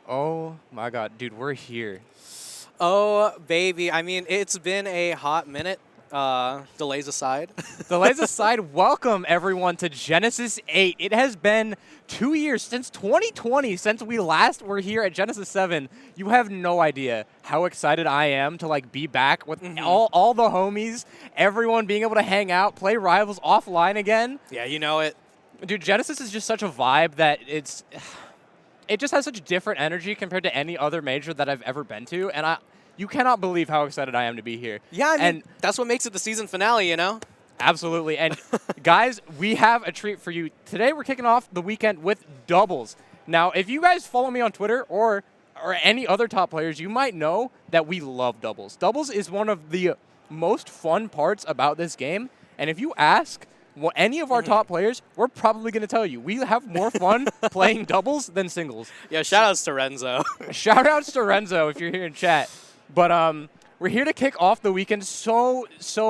Oh my god, dude, we're here. Oh, baby. I mean, it's been a hot minute. Delays aside. Delays aside, welcome everyone to Genesis 8. It has been 2 years since 2020, since we last were here at Genesis 7. You have no idea how excited I am to like be back with all the homies, everyone being able to hang out, play Rivals offline again. Yeah, you know it. Dude, Genesis is just such a vibe that it just has such different energy compared to any other major that I've ever been to, and you cannot believe how excited I am to be here. Yeah, I mean, that's what makes it the season finale, you know? Absolutely. And guys, we have a treat for you. Today we're kicking off the weekend with doubles. Now, if you guys follow me on Twitter or any other top players, you might know that we love doubles. Doubles is one of the most fun parts about this game. And if you ask any of our top players, we're probably going to tell you we have more fun playing doubles than singles. Yeah, shout-outs to Renzo. Shout-outs to Renzo if you're here in chat. But we're here to kick off the weekend. So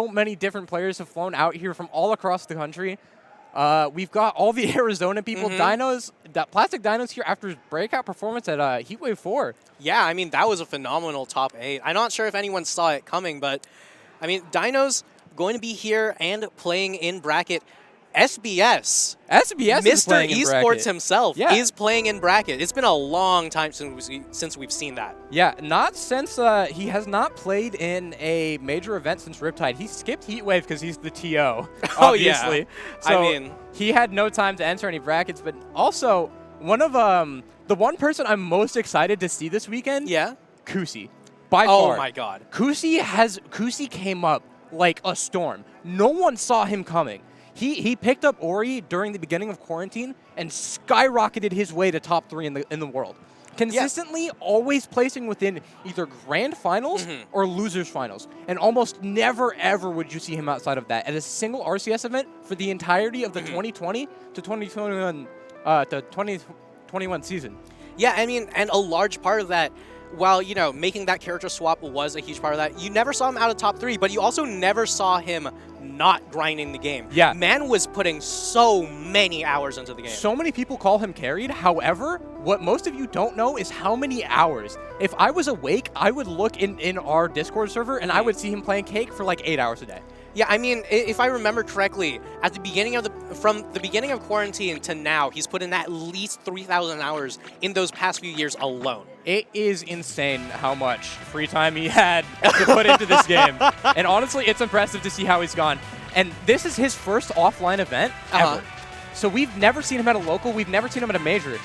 many different players have flown out here from all across the country. We've got all the Arizona people, Plastic Dinos here after his breakout performance at Heatwave 4. Yeah, I mean, that was a phenomenal top 8. I'm not sure if anyone saw it coming, but, I mean, Dinos going to be here and playing in bracket. SBS is playing in Esports bracket. himself is playing in bracket. It's been a long time since we've seen that. Yeah, not since he has not played in a major event since Riptide. He skipped Heatwave because he's the TO, obviously. Yeah. So I mean, he had no time to enter any brackets. But also, one of the one person I'm most excited to see this weekend, Kusi, by far. Oh my god. Kusi came up like a storm. No one saw him coming. He picked up Ori during the beginning of quarantine and skyrocketed his way to top 3 in the world. Consistently always placing within either grand finals or losers finals. And almost never ever would you see him outside of that at a single RCS event for the entirety of the 2020 to 2021 season. Yeah, I mean, and a large part of that, while, you know, making that character swap was a huge part of that, you never saw him out of top 3, but you also never saw him not grinding the game. Yeah. Man was putting so many hours into the game. So many people call him carried. However, what most of you don't know is how many hours. If I was awake, I would look in our Discord server and I would see him playing Cake for like 8 hours a day. Yeah, I mean, if I remember correctly, at the beginning of from the beginning of quarantine to now, he's put in at least 3,000 hours in those past few years alone. It is insane how much free time he had to put into this game. And honestly, it's impressive to see how he's gone. And this is his first offline event ever. So we've never seen him at a local. We've never seen him at a major.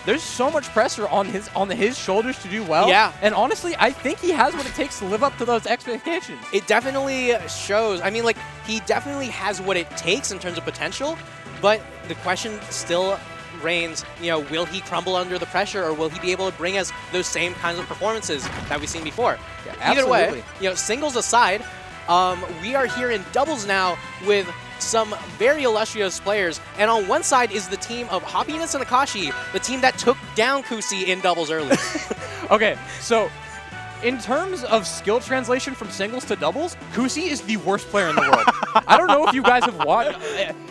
There's so much pressure on his shoulders to do well. Yeah. And honestly, I think he has what it takes to live up to those expectations. It definitely shows. I mean, like, he definitely has what it takes in terms of potential, but the question still reigns, you know, will he crumble under the pressure, or will he be able to bring us those same kinds of performances that we've seen before? Yeah, Either way, you know, singles aside, we are here in doubles now with some very illustrious players, and on one side is the team of Happiness and Akashi, the team that took down Kusi in doubles early. Okay, so in terms of skill translation from singles to doubles, Kusi is the worst player in the world. I don't know if you guys have watched.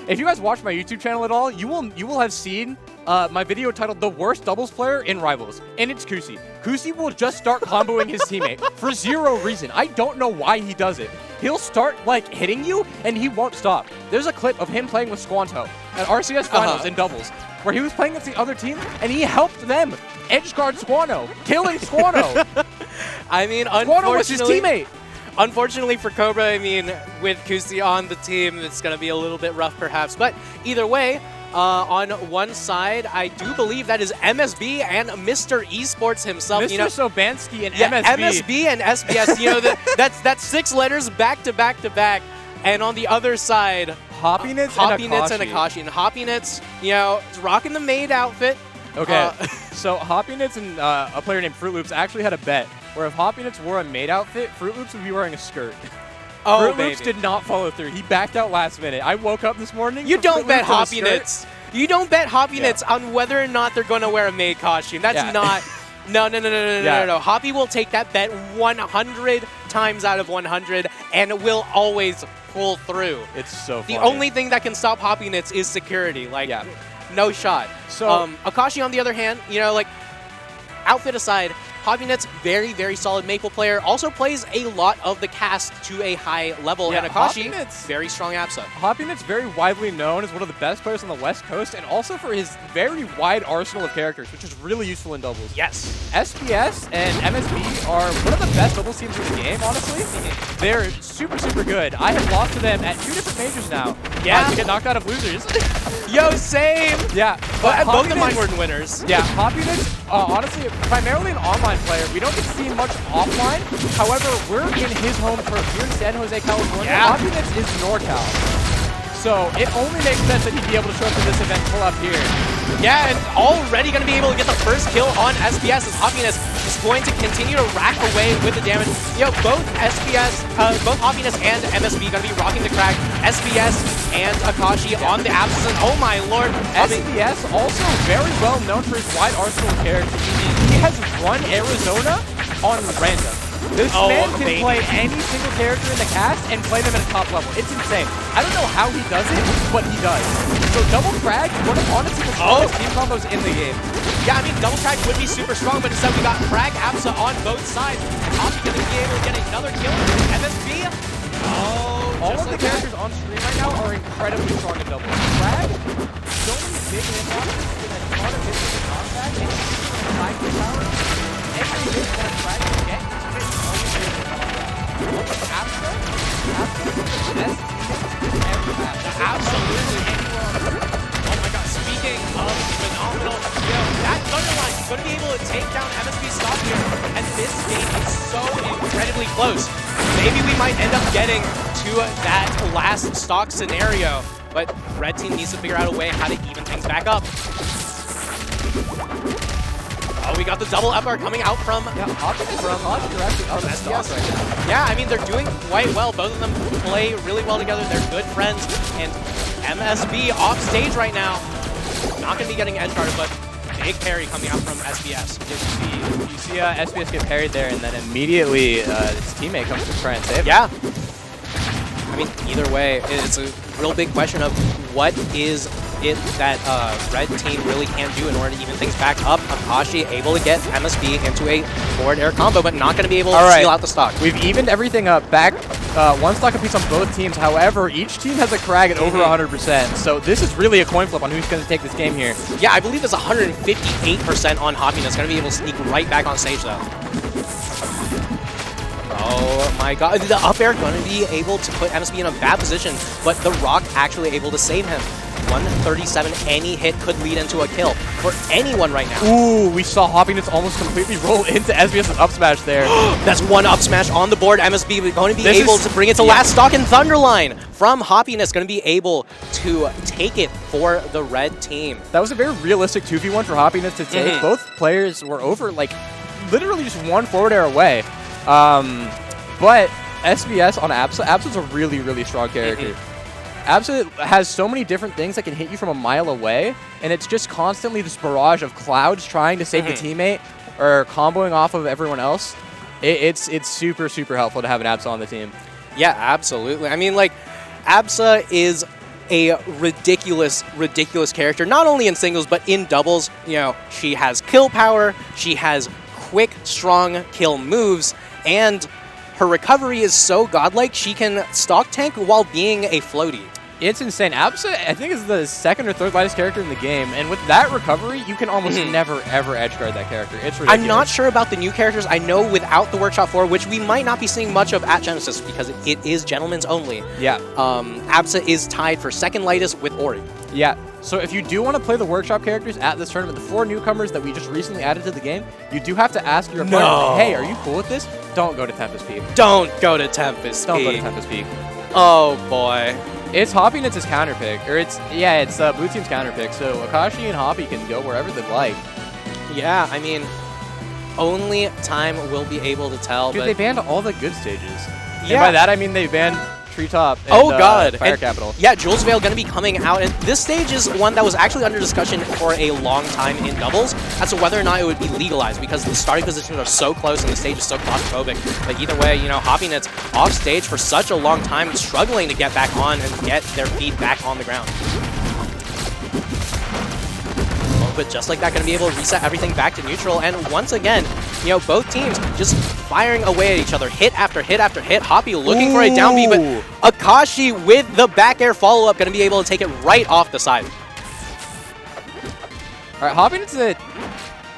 If you guys watch my YouTube channel at all, you will have seen my video titled "The Worst Doubles Player in Rivals," and it's Kusi. Kusi will just start comboing his teammate for zero reason. I don't know why he does it. He'll start like hitting you, and he won't stop. There's a clip of him playing with Squanto at RCS Finals in doubles, where he was playing against the other team, and he helped them edge guard Squanto, killing Squanto. I mean, Squanto was his teammate. Unfortunately for Cobra, I mean, with Kusi on the team, it's going to be a little bit rough perhaps. But either way, on one side, I do believe that is MSB and Mr. Esports himself. Mr. You know, Sobansky and yeah, MSB. MSB and SBS. You know, that's 6 letters back to back to back. And on the other side, Happiness and Akashi. And Happiness, you know, is rocking the maid outfit. Okay, so Happiness and a player named Fruit Loops actually had a bet where if Happiness wore a maid outfit, Fruit Loops would be wearing a skirt. Oh, Fruit Loops did not follow through. He backed out last minute. I woke up this morning. You don't bet Happiness. You don't bet Happiness on whether or not they're going to wear a maid costume. That's not. No. Hoppy will take that bet 100 times out of 100 and will always pull through. It's so funny. The only thing that can stop Happiness is security. Like, no shot. So Akashi, on the other hand, you know, like, outfit aside, Hoppinet's very, very solid Maple player. Also plays a lot of the cast to a high level. Yeah, and Akashi, Hoppinet's very strong APSA. Hoppinet's very widely known as one of the best players on the West Coast, and also for his very wide arsenal of characters, which is really useful in doubles. Yes. SPS and MSB are one of the best doubles teams in the game, honestly. They're super, super good. I have lost to them at 2 different majors now. Yeah. To get knocked out of losers. Yo, same! Yeah. But both of mine Hoppinet's- were winners. Yeah, Hoppinet's, honestly, primarily an online player. We don't get to see him much offline. However, we're in his home turf here in San Jose, California. Yeah. Hoppinet's is NorCal. So it only makes sense that he'd be able to show up to this event pull up here. Yeah, and already going to be able to get the first kill on SPS as Hoppiness is going to continue to rack away with the damage. You know, both Hoppiness and MSB going to be rocking the crack. SBS and Akashi on the absence. And oh my lord. SBS also very well known for his wide arsenal of characters. He has run Arizona on random. This man can baby. play any single character in the cast and play them at a top level. It's insane. I don't know how he does it, but he does. So double frag, one of honestly the strongest team combos in the game. Yeah, I mean, double frag would be super strong, but instead we got frag APSA on both sides. Hoppy going to be able to get another kill. MSB. All of the characters on screen right now are incredibly strong in doubles. Frag, so many big hitboxes with a ton of hits with contact, and he's high kill power. Every hit that Frag can get is hit always hit with contact. APSA is the best teammate ever had. Absolutely. Oh my god, speaking of phenomenal, you know, that Thunderline is going to be able to take down MSB's stock here, and this game is so incredibly close. Maybe we might end up getting to that last stock scenario, but Red Team needs to figure out a way how to even things back up. Oh, we got the double up air coming out from Hoppiness directly out of stock right now. Yeah, I mean, they're doing quite well. Both of them play really well together. They're good friends. And MSB off stage right now. Not going to be getting edge guarded, but big parry coming out from SBS. You see SBS get parried there, and then immediately his teammate comes to try and save him. Yeah. I mean, either way, it's a real big question of what is it that Red Team really can do in order to even things back up. Akashi able to get MSB into a forward air combo, but not going to be able to seal out the stock. We've evened everything up. Back one stock apiece on both teams. However, each team has a crag at over 100%. So this is really a coin flip on who's going to take this game here. Yeah, I believe it's 158% on Hoppiness. Going to be able to sneak right back on stage, though. Oh my god, the up air going to be able to put MSB in a bad position, but the Rock actually able to save him. 137, any hit could lead into a kill for anyone right now. Ooh, we saw Hoppiness almost completely roll into SBS's up smash there. That's one up smash on the board. MSB going to be able to bring it to last stock, and Thunderline from Hoppiness going to be able to take it for the red team. That was a very realistic 2v1 for Hoppiness to take. Both players were over, like, literally just one forward air away. But SBS on APSA, APSA's a really, really strong character. APSA has so many different things that can hit you from a mile away, and it's just constantly this barrage of clouds trying to save the teammate or comboing off of everyone else. It's super, super helpful to have an APSA on the team. Yeah, absolutely. I mean, like, APSA is a ridiculous, ridiculous character, not only in singles, but in doubles. You know, she has kill power, she has quick, strong kill moves, and her recovery is so godlike, she can stock tank while being a floaty. It's insane. APSA, I think, is the second or third lightest character in the game, and with that recovery, you can almost never, ever edgeguard that character. It's ridiculous. I'm not sure about the new characters. I know without the Workshop 4, which we might not be seeing much of at Genesis because it is Gentlemen's only. Yeah. APSA is tied for second lightest with Ori. Yeah. So if you do want to play the Workshop characters at this tournament, the 4 newcomers that we just recently added to the game, you do have to ask your opponent, hey, are you cool with this? Don't go to Tempest Peak. Don't go to Tempest Peak. Don't go to Tempest Peak. Oh, boy. It's Hoppiness' counter pick, or it's blue team's counter pick. So Akashi and Hoppy can go wherever they'd like. Yeah, I mean, only time will be able to tell. Dude, but they banned all the good stages. Yeah. And by that I mean they banned Treetop and God. Fire and, Capital. Yeah, Jules Vale going to be coming out, and this stage is one that was actually under discussion for a long time in doubles as to whether or not it would be legalized because the starting positions are so close and the stage is so claustrophobic. But either way, you know, Hoppiness off stage for such a long time, struggling to get back on and get their feet back on the ground. but just like that, going to be able to reset everything back to neutral. And once again, you know, both teams just firing away at each other, hit after hit after hit. Hoppy looking for a down B, but Akashi with the back air follow-up going to be able to take it right off the side. All right, Hoppy needs to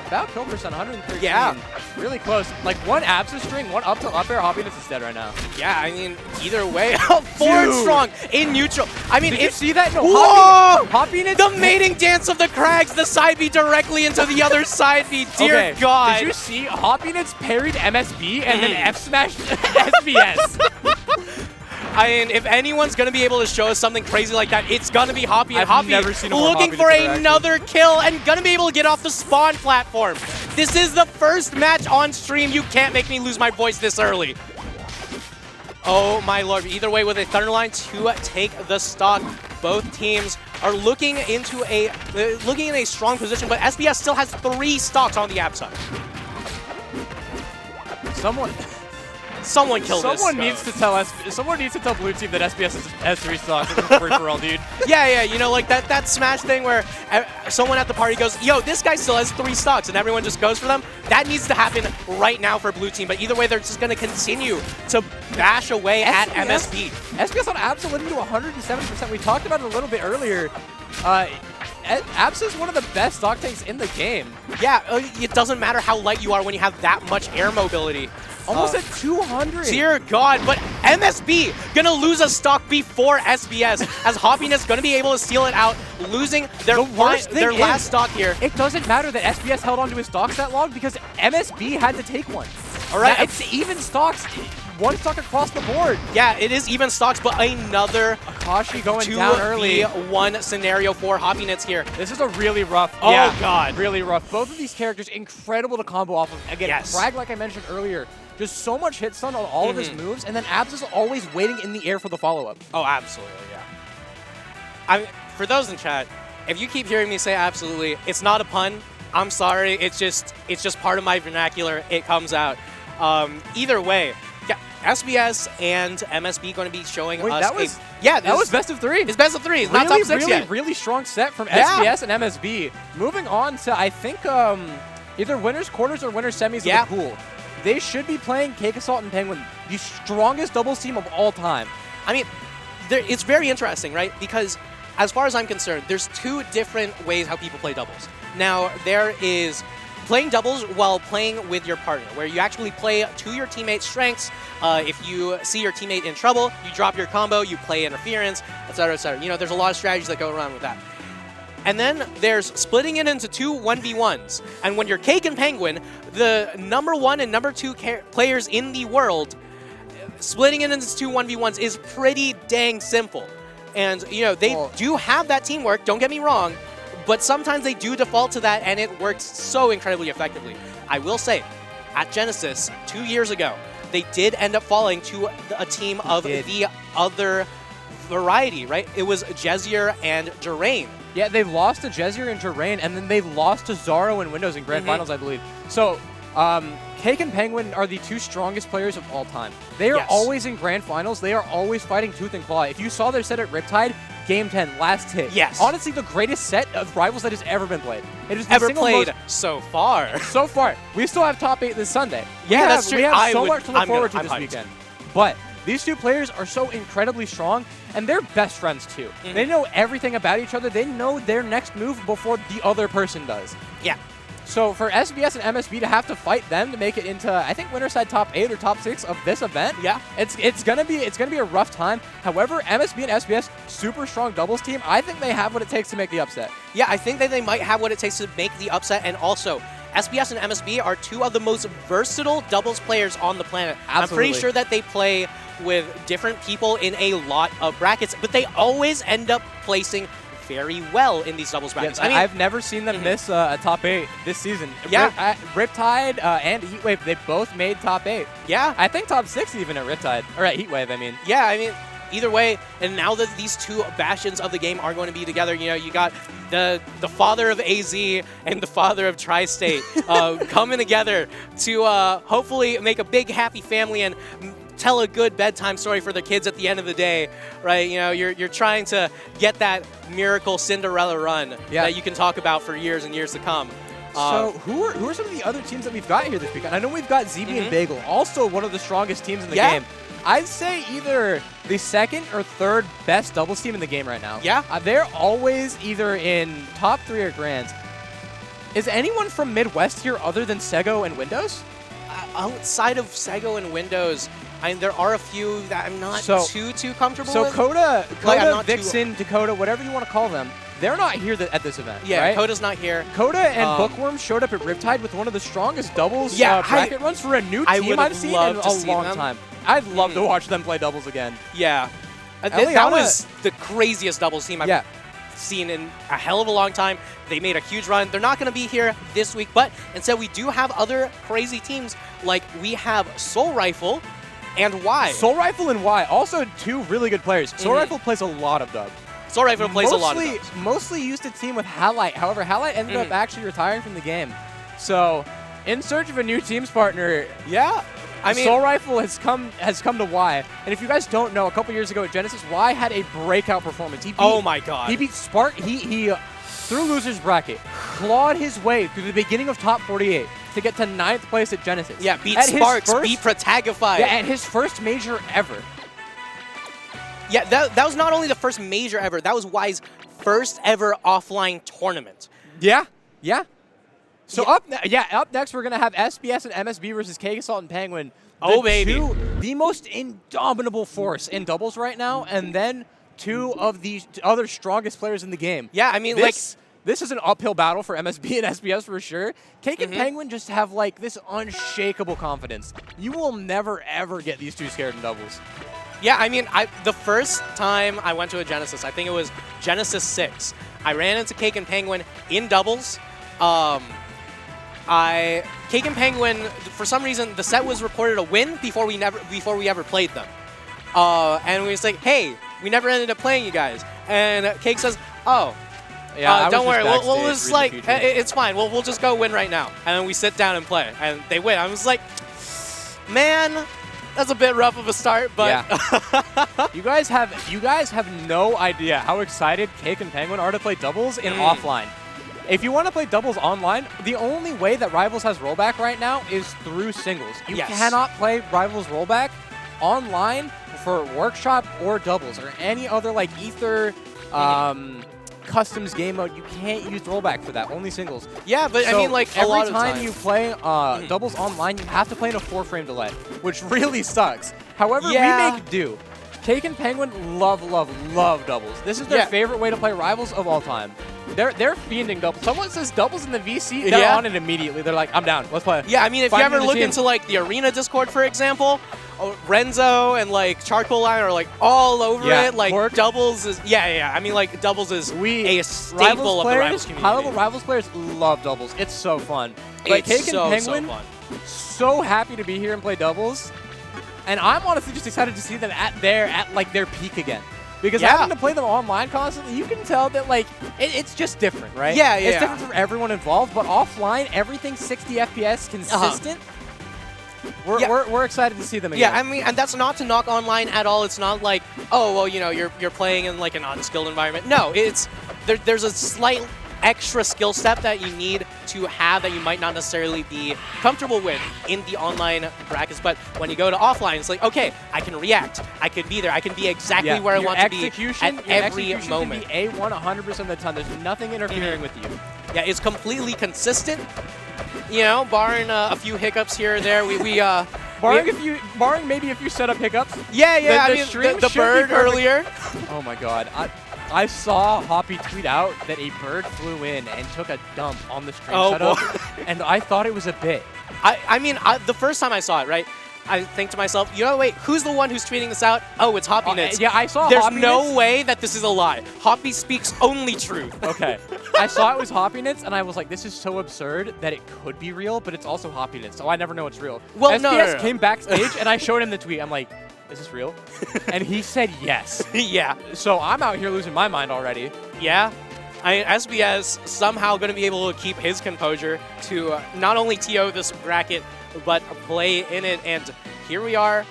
about kill percent, 113. Yeah. Really close. Like one absent string, one up to up air, Hoppiness is dead right now. Yeah, I mean, either way, forward strong in neutral. I mean, Did you see that? No, whoa! Hoppiness. The mating dance of the Crags, the side B directly into the other side B. Dear God. Did you see Hoppiness parried MSB and then F smashed SBS? I mean, if anyone's going to be able to show us something crazy like that, it's going to be Hoppy. And Hoppy never seen a more looking Hoppy for interaction. another kill and going to be able to get off the spawn platform. This is the first match on stream. You can't make me lose my voice this early. Oh my lord. Either way, with a Thunderline to take the stock, both teams are looking into looking in a strong position, but SBS still has 3 stocks on the app side. Someone kill this. Someone needs to tell Blue Team that SBS has 3 stocks. It's free for all, dude. Yeah, you know, like that Smash thing where someone at the party goes, yo, this guy still has 3 stocks, and everyone just goes for them. That needs to happen right now for Blue Team, but either way, they're just going to continue to bash away at MSB. SBS on Abs living to 107%. We talked about it a little bit earlier. Abs is one of the best stock tanks in the game. Yeah, it doesn't matter how light you are when you have that much air mobility. Almost at 200. Dear God, but MSB gonna lose a stock before SBS, as Hoppiness gonna be able to steal it out, losing their last stock here. It doesn't matter that SBS held onto his stocks that long because MSB had to take one. All right, it's even stocks. 1 stock across the board. Yeah, it is even stocks, but another Akashi going down early. 2v1 scenario for Hoppiness here. This is a really rough. Oh God, really rough. Both of these characters incredible to combo off of. Again, Frag, like I mentioned earlier, just so much hit stun on all of his moves, and then Abs is always waiting in the air for the follow-up. Oh, absolutely, yeah. For those in chat, if you keep hearing me say absolutely, it's not a pun. I'm sorry. It's just part of my vernacular. It comes out. Either way, yeah, SBS and MSB going to be showing us. That was best of 3. It's best of 3. It's not top 6 yet. Really strong set from SBS and MSB. Moving on to, I think, either winners quarters or winners semis of the pool. They should be playing Cake Assault and Penguin, the strongest doubles team of all time. I mean, it's very interesting, right? Because as far as I'm concerned, there's 2 different ways how people play doubles. Now, there is playing doubles while playing with your partner, where you actually play to your teammate's strengths. If you see your teammate in trouble, you drop your combo, you play interference, etc., etc. You know, there's a lot of strategies that go around with that. And then there's splitting it into 2 1v1s. And when you're Cake and Penguin, the number 1 and number 2 players in the world, splitting it into 2 1v1s is pretty dang simple. And, you know, they do have that teamwork, don't get me wrong, but sometimes they do default to that, and it works so incredibly effectively. I will say, at Genesis, 2 years ago, they did end up falling to a team of the other variety, right? It was Jezier and Durain. Yeah, they lost to Jezier and Durain, and then they lost to Zaro and Windows in Grand Finals, I believe. So, Cake and Penguin are the 2 strongest players of all time. They are always in Grand Finals. They are always fighting tooth and claw. If you saw their set at Riptide, Game 10, last hit. Yes. Honestly, the greatest set of rivals that has ever been played. It is ever played so far. So far. We still have top 8 this Sunday. Yeah, that's true. We have so much to look forward to this weekend. But these 2 players are so incredibly strong, and they're best friends too. They know everything about each other. They know their next move before the other person does. Yeah. So for SBS and MSB to have to fight them to make it into, I think, winner side top 8 or top 6 of this event, it's gonna be a rough time. However, MSB and SBS, super strong doubles team. I think they have what it takes to make the upset. Yeah, I think that they might have what it takes to make the upset, and also SBS and MSB are 2 of the most versatile doubles players on the planet. Absolutely. I'm pretty sure that they play with different people in a lot of brackets, but they always end up placing very well in these doubles brackets. Yeah, I mean, I've never seen them miss a top 8 this season. Yeah. Riptide and Heatwave, they both made top 8. Yeah. I think top 6 even at Riptide. Or at Heatwave, I mean. Yeah, I mean, either way, and now that these 2 bastions of the game are going to be together, you know, you got the father of AZ and the father of Tri-State coming together to hopefully make a big happy family and tell a good bedtime story for the kids at the end of the day, right? You know, you're trying to get that miracle Cinderella run that you can talk about for years and years to come. So who are some of the other teams that we've got here this weekend? I know we've got ZB and Bagel, also one of the strongest teams in the game. I'd say either the second or third best doubles team in the game right now. Yeah. They're always either in top 3 or grands. Is anyone from Midwest here other than Sego and Windows? Outside of Sego and Windows, there are a few that I'm not too comfortable with. So Coda, Vixen, Dakota, whatever you want to call them, they're not here at this event, right? Coda's not here. Coda and Bookworm showed up at Riptide with one of the strongest doubles bracket runs for a new team I've seen in a long time. I'd love to watch them play doubles again. Yeah. That was the craziest doubles team I've seen in a hell of a long time. They made a huge run. They're not going to be here this week, but instead we do have other crazy teams. Like we have Soul Rifle and Y. Soul Rifle and Y, also 2 really good players. Soul Rifle plays a lot of dubs. Soul Rifle plays a lot of dubs. Mostly used to team with Halite. However, Halite ended up actually retiring from the game. So, in search of a new teams partner, I mean, Soul Rifle has come to Y. And if you guys don't know, a couple years ago at Genesis, Y had a breakout performance. He beat, oh my god. He beat Spark. He through losers bracket, clawed his way through the beginning of top 48 to get to 9th place at Genesis. Yeah, beat Sparks, beat Protagify. Yeah, at his first major ever. Yeah, that was not only the first major ever, that was Y's first ever offline tournament. Yeah, yeah. So up next, we're going to have SBS and MSB versus Cake Assault and Penguin. The most indomitable force in doubles right now, and then 2 of the other strongest players in the game. Yeah, I mean, this is an uphill battle for MSB and SBS for sure. Cake and Penguin just have like this unshakable confidence. You will never ever get these 2 scared in doubles. Yeah, I mean, the first time I went to a Genesis, I think it was Genesis 6. I ran into Cake and Penguin in doubles. Cake and Penguin, for some reason, the set was reported a win before we ever played them. And we was like, hey, we never ended up playing you guys. And Cake says, oh, yeah, don't worry, we'll just like, it's fine. We'll just go win right now. And then we sit down and play, and they win. I was like, man, that's a bit rough of a start, but you guys have no idea how excited Cake and Penguin are to play doubles in offline. If you want to play doubles online, the only way that Rivals has rollback right now is through singles. You cannot play Rivals rollback online for workshop or doubles or any other like Aether customs game mode. You can't use rollback for that, only singles. Yeah, but I mean, like, every time you play doubles online, you have to play in a 4-frame delay, which really sucks. However, we make do. Cake and Penguin love doubles. This is their favorite way to play Rivals of all time. They're fiending doubles. Someone says doubles in the VC, they're on it immediately. They're like, I'm down, let's play. Yeah, I mean, if you ever look into like the Arena Discord, for example, Renzo and like Charcoal Line are like all over it. Like doubles is I mean, like doubles is a staple of the Rivals community. High-level Rivals players love doubles. It's so fun. But Cake and Penguin, so happy to be here and play doubles. And I'm honestly just excited to see them at their peak again. Because having to play them online constantly, you can tell that like it's just different, right? Yeah, It's different for everyone involved, but offline, everything's 60 FPS consistent. We're excited to see them again. Yeah, I mean, and that's not to knock online at all. It's not like, oh, well, you know, you're playing in like an unskilled environment. No, it's there's a slight extra skill step that you need to have that you might not necessarily be comfortable with in the online brackets. But when you go to offline, it's like, okay, I can react. I can be there. I can be exactly where I want to be at every moment. Can be A1 100% of the time. There's nothing interfering with you. Yeah, it's completely consistent. You know, barring a few hiccups here or there, barring maybe a few setup hiccups. Yeah, I mean, the bird earlier. Oh my God. I saw Hoppy tweet out that a bird flew in and took a dump on the stream setup, and I thought it was a bit. I mean, the first time I saw it, right, I think to myself, you know, wait, who's the one who's tweeting this out? Oh, it's Hoppy Nits. Yeah, I saw There's Hoppy no Nits. way that this is a lie. Hoppy speaks only truth. Okay. I saw it was Hoppy Nits, and I was like, this is so absurd that it could be real, but it's also Hoppy Nits, so I never know it's real. Well, SPS came backstage, and I showed him the tweet. I'm like, is this real? And he said yes. Yeah. So I'm out here losing my mind already. Yeah. I mean, SBS somehow going to be able to keep his composure to not only TO this bracket, but play in it. And here we are.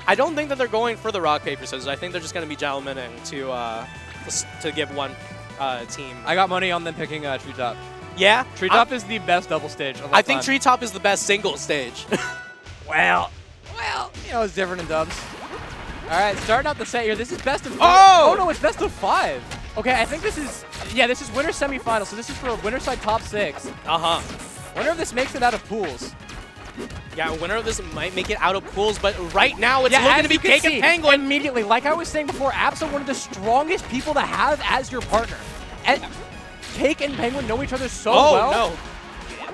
I don't think that they're going for the rock, paper, scissors. I think they're just going to be gentlemening to give one team. I got money on them picking Treetop. Yeah? Treetop is the best double stage of all I think time. Treetop is the best single stage. Well, you know, it's different in dubs. All right, starting out the set here. This is best of 4. Oh! Oh, no, it's best of 5. Okay, I think this is, yeah, this is winner semifinal. So this is for a winner side top 6. Uh-huh. Winner of this makes it out of pools. Yeah, winner of this might make it out of pools, but right now it's looking to be Cake and Penguin. Immediately, like I was saying before, Absa, one of the strongest people to have as your partner. And Cake and Penguin know each other so well. Oh, no.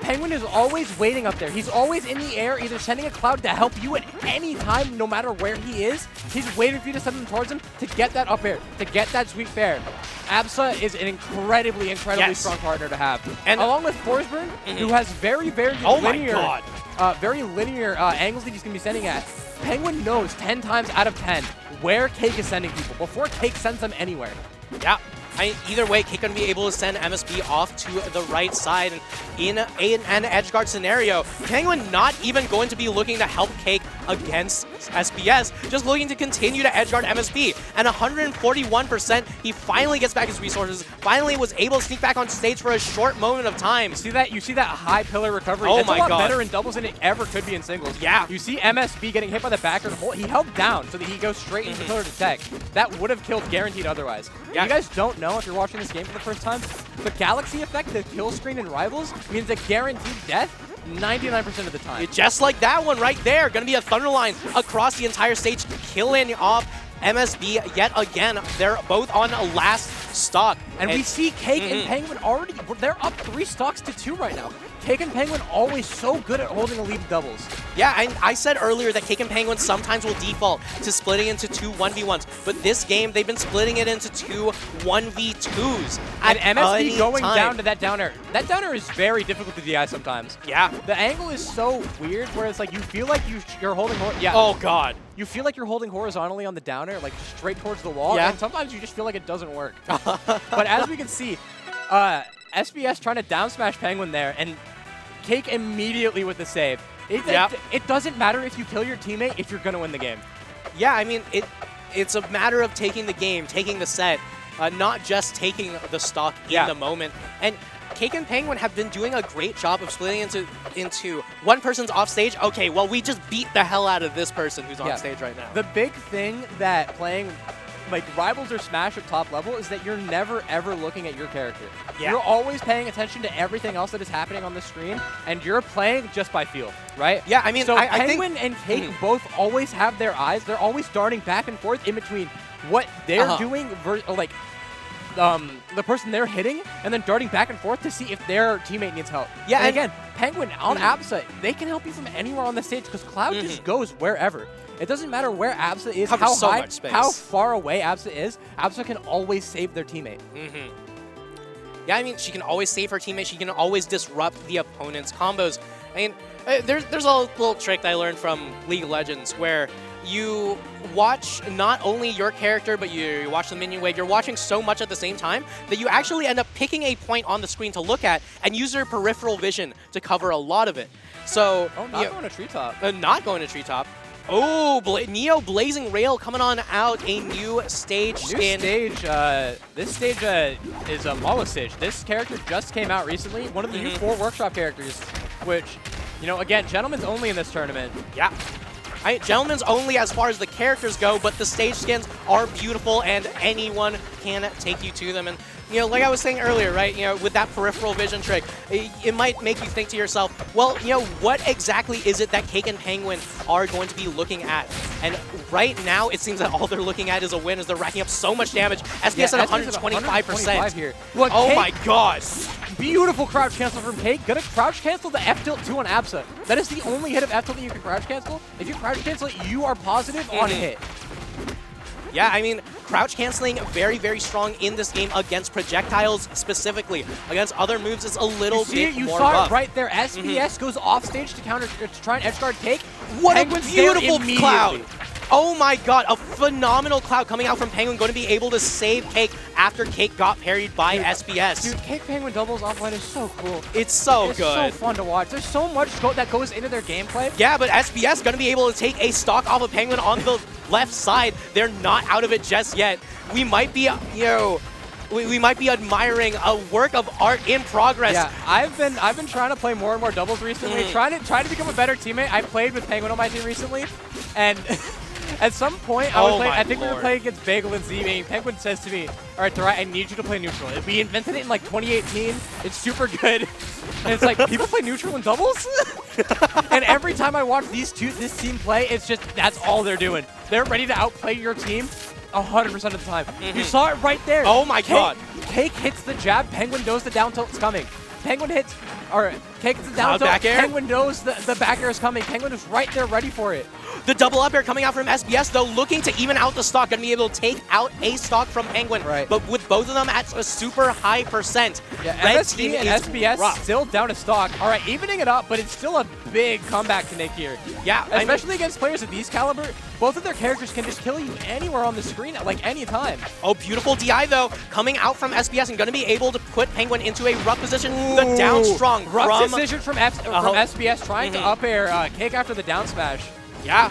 Penguin is always waiting up there. He's always in the air, either sending a cloud to help you at any time, no matter where he is. He's waiting for you to send them towards him to get that up air, to get that sweet fair. Absa is an incredibly strong partner to have. And along with Forsburn, who has very linear angles that he's going to be sending at. Penguin knows 10 times out of 10 where Cake is sending people before Cake sends them anywhere. Yeah. Either way, Cake going to be able to send MSB off to the right side. And in an edge guard scenario, Penguin not even going to be looking to help Cake against SBS, just looking to continue to edge guard MSB. And 141%, he finally gets back his resources, finally was able to sneak back on stage for a short moment of time. You see that high pillar recovery? Oh That's my a lot God. better in doubles than it ever could be in singles. Yeah. You see MSB getting hit by the backer. He held down so that he goes straight into pillar to tech. That would have killed guaranteed otherwise. Yeah. You guys don't know if you're watching this game for the first time, the Galaxy effect, the kill screen in Rivals, means a guaranteed death 99% of the time. Just like that one right there. Going to be a Thunderline across the entire stage, killing off MSB yet again. They're both on a last stock. And we see Cake and Penguin already, they're up 3 stocks to 2 right now. Cake and Penguin always so good at holding a lead in doubles. Yeah, I said earlier that Cake and Penguin sometimes will default to splitting into 2 1v1s, but this game, they've been splitting it into 2 1v2s. And MSB going down to that downer. That downer is very difficult to DI sometimes. Yeah. The angle is so weird where it's like you feel like you're holding... Yeah. Oh, God. You feel like you're holding horizontally on the downer, like straight towards the wall, yeah. And sometimes you just feel like it doesn't work. But as we can see, SBS trying to down smash Penguin there, and Cake immediately with the save. It doesn't matter if you kill your teammate if you're going to win the game. Yeah, I mean, it's a matter of taking the game, taking the set, not just taking the stock in the moment. And Cake and Penguin have been doing a great job of splitting into one person's off stage. Okay, well, we just beat the hell out of this person who's on stage right now. The big thing that playing like Rivals or Smash at top level is that you're never ever looking at your character. Yeah. You're always paying attention to everything else that is happening on the screen, and you're playing just by feel, right? Yeah, I mean, so I Penguin think, and Cake both always have their eyes. They're always darting back and forth in between what they're doing, like the person they're hitting, and then darting back and forth to see if their teammate needs help. Yeah, and again, Penguin on Absa, they can help you from anywhere on the stage because Cloud just goes wherever. It doesn't matter where Absa is, how high, how far away Absa is. Absa can always save their teammate. Yeah, I mean, she can always save her teammate. She can always disrupt the opponent's combos. I mean, there's a little trick that I learned from League of Legends where you watch not only your character, but you watch the minion wave. You're watching so much at the same time that you actually end up picking a point on the screen to look at and use your peripheral vision to cover a lot of it. So, not going to Treetop. Not going to Treetop. Oh, Neo Blazing Rail coming on out, a new stage spin. This stage is a Mala stage. This character just came out recently, one of the new 4 workshop characters, which, you know, again, Gentleman's only in this tournament. Yeah. Gentleman's only as far as the characters go, but the stage skins are beautiful and anyone can take you to them. And, you know, like I was saying earlier, right, you know, with that peripheral vision trick, it might make you think to yourself, well, you know, what exactly is it that Cake and Penguin are going to be looking at? And right now, it seems that all they're looking at is a win as they're racking up so much damage. SBS at 125%. Here. Look, oh my god. Beautiful crouch cancel from Cake. Gonna crouch cancel the F tilt 2 on Absa. That is the only hit of F tilt that you can crouch cancel. If you crouch cancel it, you are positive on hit. Yeah, I mean, crouch canceling very, very strong in this game against projectiles specifically. Against other moves, it's a little bit more You saw rough. it right there. SPS goes off stage to counter to try and edge guard Cake. What a beautiful cloud! Oh my god, a phenomenal cloud coming out from Penguin, going to be able to save Cake after Cake got parried by SBS. Dude, Cake Penguin doubles offline is so cool. It's so it's good. It's so fun to watch. There's so much that goes into their gameplay. Yeah, but SBS going to be able to take a stock off of Penguin on the left side. They're not out of it just yet. We might be, we might be admiring a work of art in progress. Yeah, I've been trying to play more and more doubles recently, trying to become a better teammate. I played with Penguin on my team recently, and at some point I think we were playing against Bagel and Z, and Penguin says to me, "All right, Thrive, I need you to play neutral." We invented it in like 2018. It's super good, and it's like people play neutral in doubles, and every time I watch this team play, it's just that's all they're doing. They're ready to outplay your team 100% of the time. You saw it right there. Oh my god. Cake hits the jab, Penguin knows the down tilt's coming. Penguin hits, or Cake hits the down tilt, back air? Penguin knows the back air is coming. Penguin is right there ready for it. The double up air coming out from SBS, though, looking to even out the stock, going to be able to take out a stock from Penguin. Right. But with both of them at a super high percent, Yeah, Red MSB team and is SBS rough. still down a stock. All right, evening it up, but it's still a big comeback to make here. Yeah, especially against players of these caliber. Both of their characters can just kill you anywhere on the screen at like any time. Oh, beautiful DI, though, coming out from SBS and going to be able to put Penguin into a rough position. The down strong rough from decision from SBS trying to up air Cake after the down smash. Yeah.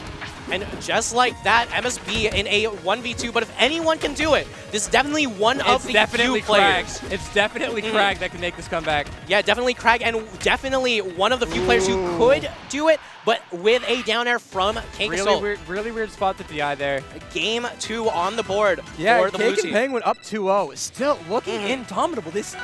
And just like that, MSB in a 1v2, but if anyone can do it, this is definitely one of the few players. It's definitely Crag that can make this comeback. Yeah, definitely Crag, and definitely one of the few players who could do it, but with a down air from Cake Really weird spot to DI there. Game 2 on the board yeah, for the Cake blue team. and Penguin up 2-0. Still looking indomitable. This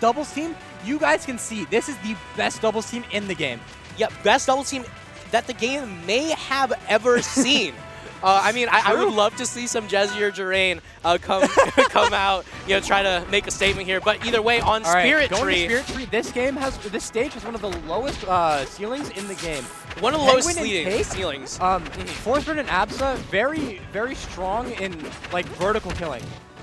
doubles team, you guys can see, this is the best doubles team in the game. Yeah, best doubles team that the game may have ever seen. I mean, I would love to see some Jesse or Jerain come out, try to make a statement here. But either way, on Spirit Tree, Spirit Tree, this stage has one of the lowest ceilings in the game. One of the lowest ceilings. Forsberg and Absa, very, very strong in like vertical killing.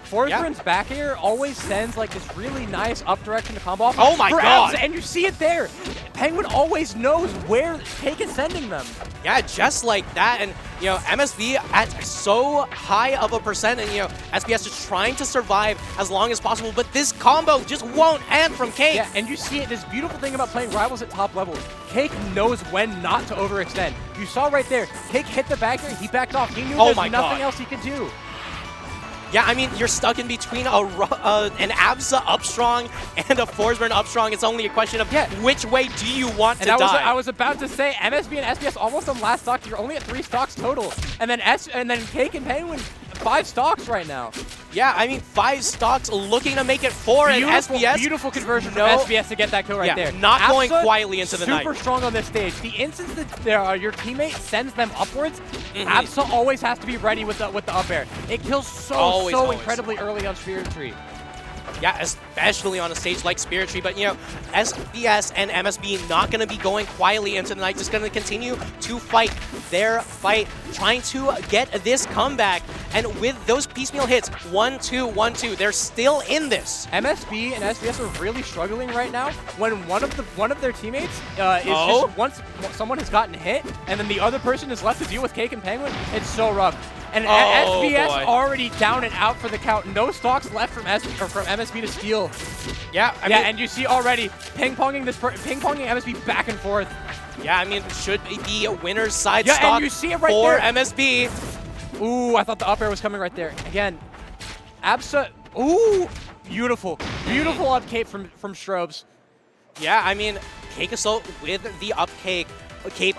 Forsberg's back air always sends like this really nice up direction to combo off. Oh my god! Absa, and you see it there. Penguin always knows where Cake is sending them. Yeah, just like that. And, MSV at so high of a percent, and, SBS just trying to survive as long as possible. But this combo just won't end from Cake. Yeah, and you see it, this beautiful thing about playing rivals at top levels. Cake knows when not to overextend. You saw right there, Cake hit the back air, he backed off. He knew there's nothing else he could do. Yeah, I mean, you're stuck in between an Absa up strong and a Forsberg up strong. It's only a question of which way do you want to die. I was about to say, MSB and SBS almost on last stock. You're only at 3 stocks total. And then Cake and Penguin, 5 stocks right now. Yeah, I mean, 5 stocks looking to make it 4 and SBS. Beautiful conversion from SBS to get that kill right there. Not going quietly into the night. Super strong on this stage. The instance that your teammate sends them upwards, Absa always has to be ready with the up air. It kills so incredibly early on Spirit Tree. Yeah, especially on a stage like Spirit Tree. But, SBS and MSB not going to be going quietly into the night. Just going to continue to fight their fight, trying to get this comeback. And with those piecemeal hits, 1-2, 1-2, they're still in this. MSB and SBS are really struggling right now when one of their teammates is just once someone has gotten hit, and then the other person is left to deal with Cake and Penguin. It's so rough. And SBS already down and out for the count. No stocks left from MSB to steal. Yeah, I mean, and you see already ping-ponging MSB back and forth. Yeah, I mean, should be a winner's side stock and you see it right for there. MSB. Ooh, I thought the up air was coming right there. Again, Absa. Ooh, beautiful up cape from Strobes. Yeah, I mean, Cake Assault with the up cape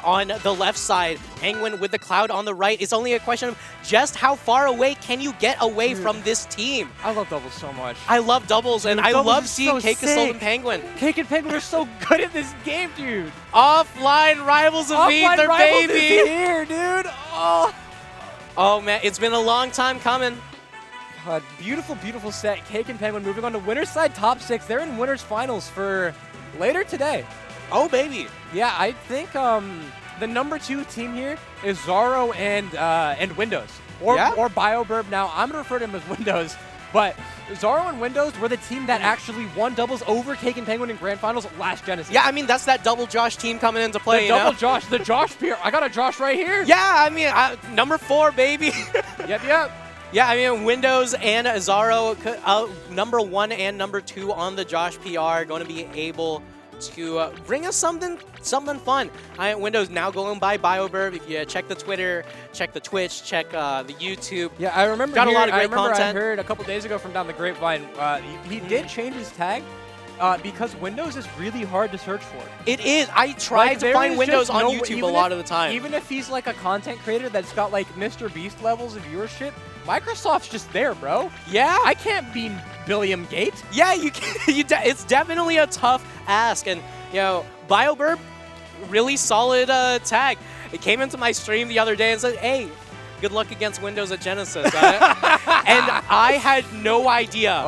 on the left side, Penguin with the cloud on the right. It's only a question of just how far away can you get away from this team. I love doubles so much. I love doubles, and I love seeing Cake Assault and Penguin. Cake and Penguin are so good at this game, dude. Offline rivals of Aether, baby. Is here, dude. Oh, man, it's been a long time coming. God, beautiful set. Cake and Penguin moving on to winner's side top 6. They're in winner's finals for later today. Oh, baby. Yeah, I think the number 2 team here is Zaro and Windows. Or BioBurb now. I'm going to refer to him as Windows. But Zaro and Windows were the team that actually won doubles over Cake and Penguin in Grand Finals last Genesis. Yeah, I mean, that's that double Josh team coming into play, The double Josh, the Josh peer. I got a Josh right here. Yeah, I mean, number 4, baby. Yep. Yeah, I mean, Windows and Zaro, number 1 and number 2 on the Josh PR, going to be able to bring us something fun. Windows now going by BioBurb. If you check the Twitter, check the Twitch, check the YouTube. Yeah, I remember. Got a lot of great content. I heard a couple days ago from down the grapevine. He did change his tag because Windows is really hard to search for. It is. I tried to find Windows on YouTube a lot of the time. Even if he's like a content creator that's got like Mr. Beast levels of viewership, Microsoft's just there, bro. Yeah. I can't be Billiam Gate. Yeah, you can. It's definitely a tough ask. And, you know, BioBurb, really solid tag. It came into my stream the other day and said, hey, good luck against Windows at Genesis. And I had no idea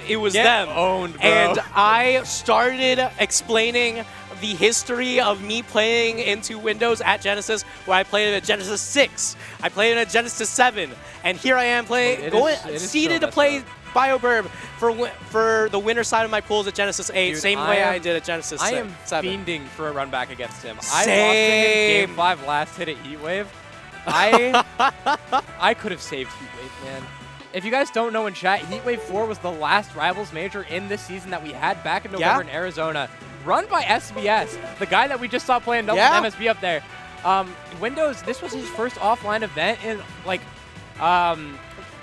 it was them. Owned, bro. And I started explaining the history of me playing into Windows at Genesis, where I played it at Genesis 6. I played it at Genesis 7. And here I am seeded to play BioBurb for the winner side of my pools at Genesis 8, Dude, same way I did at Genesis 7. I am fiending for a run back against him. Same. I lost him in Game 5 last hit at Heatwave. I could have saved Heatwave, man. If you guys don't know in chat, Heatwave 4 was the last Rivals Major in this season that we had back in November in Arizona. Run by SBS, the guy that we just saw playing double MSB up there. Windows, this was his first offline event in, like,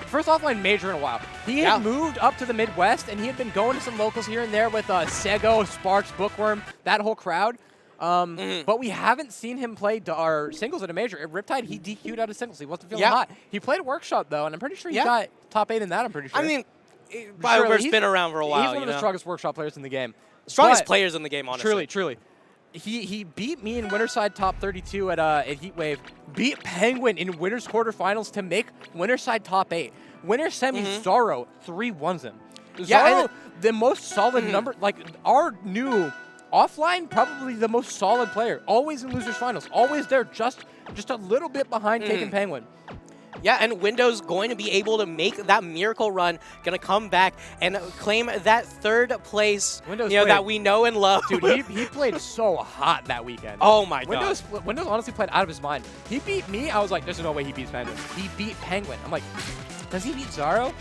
first offline major in a while. He had moved up to the Midwest, and he had been going to some locals here and there with Sego, Sparks, Bookworm, that whole crowd. But we haven't seen him play our singles at a major. At Riptide, he DQ'd out of singles. He wasn't feeling hot. He played a workshop, though, and I'm pretty sure he got top 8 in that, I'm pretty sure. I mean, BioWare's been around for a while. He's one of the strongest workshop players in the game. Strongest players in the game, honestly. Truly. He beat me in Winterside top 32 at Heatwave, beat Penguin in Winners quarterfinals to make Winterside top 8. Winner semi Zaro 3-1s him. Zaro, the most solid number, like our new offline, probably the most solid player. Always in losers finals, always there, just a little bit behind Cake and Penguin. Yeah, and Windows going to be able to make that miracle run, going to come back and claim that 3rd place, that we know and love. Dude, he played so hot that weekend. Oh my god. Windows honestly played out of his mind. He beat me. I was like, there's no way he beats Penguin. He beat Penguin. I'm like, does he beat Zaro?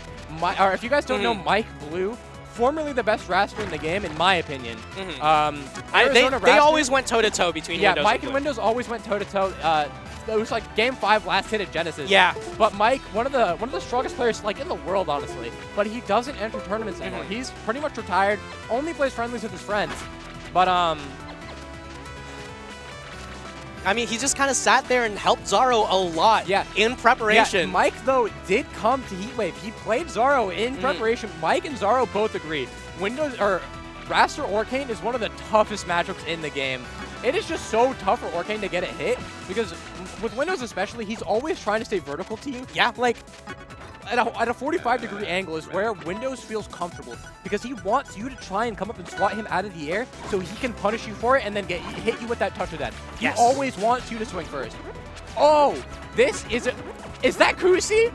Or if you guys don't know, Mike Blue, formerly the best raster in the game, in my opinion. They always went toe-to-toe between Windows and Mike and Windows always went toe-to-toe. It was like Game 5 last hit at Genesis. Yeah. But Mike, one of the strongest players like in the world, honestly. But he doesn't enter tournaments anymore. He's pretty much retired. Only plays friendlies with his friends. But I mean, he just kind of sat there and helped Zaro a lot in preparation. Yeah, Mike, though, did come to Heatwave. He played Zaro in preparation. Mike and Zaro both agreed. Raster Orcane is one of the toughest matchups in the game. It is just so tough for Orcane to get a hit because with Windows especially, he's always trying to stay vertical to you. Yeah. Like, at a 45-degree angle is where Windows feels comfortable because he wants you to try and come up and swat him out of the air so he can punish you for it and then hit you with that touch of that. He always wants you to swing first. Oh, is that Kusi?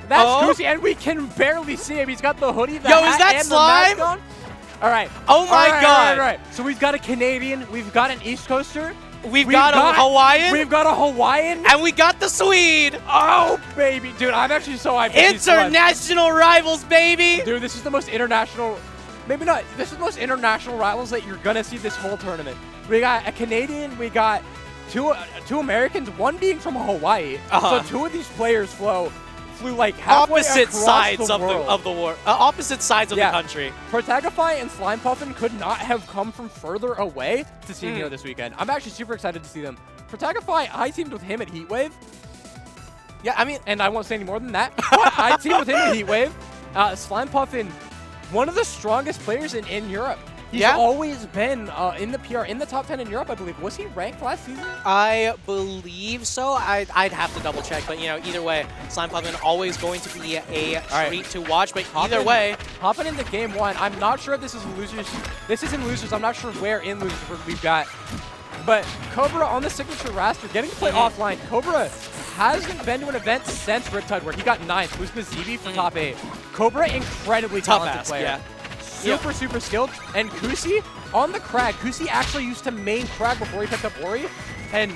That's Kusi, and we can barely see him. He's got the hoodie, the hat, is that and Slime? the mask on. All right. Oh my god. All right. So we've got a Canadian, we've got an East Coaster, we've got a Hawaiian, we've got a Hawaiian, and we got the Swede. Oh baby, dude, I'm actually so hyped. International rivals, baby. Dude, this is the most international. Maybe not. This is the most international rivals that you're gonna see this whole tournament. We got a Canadian, we got two Americans, one being from Hawaii. So 2 of these players flew like halfway opposite sides the of the war, opposite sides of the country. Protagify and Slime Puffin could not have come from further away to see him here this weekend. I'm actually super excited to see them. Protagify, I teamed with him at Heatwave. Yeah, I mean, and I won't say any more than that. But I teamed with him at Heatwave. Slime Puffin, one of the strongest players in Europe. He's always been in the PR, in the top 10 in Europe, I believe. Was he ranked last season? I believe so. I'd have to double check, but either way, Slime Puffin always going to be a treat to watch. But either way, hopping into game 1. I'm not sure if this is losers. This is in losers. I'm not sure where in losers we've got. But Cobra on the signature raster, getting to play offline. Cobra hasn't been to an event since Riptide where he got 9th. Who's Mazibi for top 8. Cobra, incredibly talented player. Yeah. Super skilled. And Kusi on the Crag. Kusi actually used to main Crag before he picked up Ori. And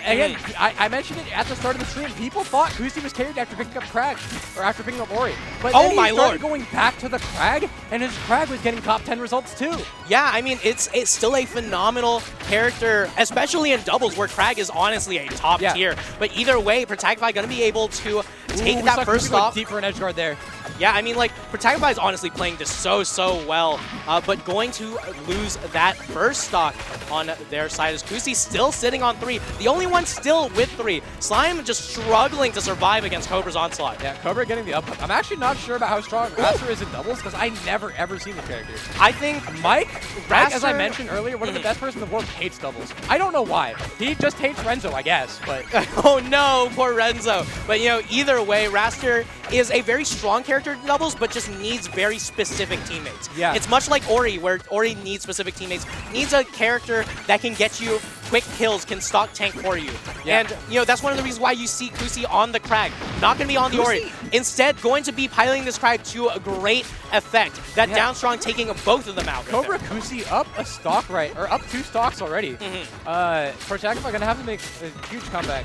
again, I mentioned it at the start of the stream. People thought Kusi was carried after picking up Crag, or after picking up Ori. But then he started going back to the Crag, and his Crag was getting top 10 results too. Yeah, I mean, it's still a phenomenal character, especially in doubles where Crag is honestly a top tier. But either way, Protagify going to be able to take that first off. Deep for an edge guard there. Yeah, I mean, like, Protagify is honestly playing this so well, but going to lose that first stock on their side is Kusi still sitting on 3. The only one still with 3. Slime just struggling to survive against Cobra's onslaught. Yeah, Cobra getting the up. I'm actually not sure about how strong Raster is in doubles because I never ever seen the character. I think Mike, as I mentioned earlier, one of the best person in the world, hates doubles. I don't know why. He just hates Renzo, I guess. But oh no, poor Renzo. But you know, either way, Raster is a very strong character in doubles, but just needs very specific teammates. Yeah. It's much like Ori, where Ori needs specific teammates. Needs a character that can get you quick kills, can stock tank for you. Yeah. And, you know, that's one of the reasons why you see Kusi on the Crag. Not going to be on the Ori. Instead, going to be piloting this Crag to a great effect. That down strong taking both of them out. Cobra Kusi up a stock or up 2 stocks already. Protagify going to have to make a huge comeback.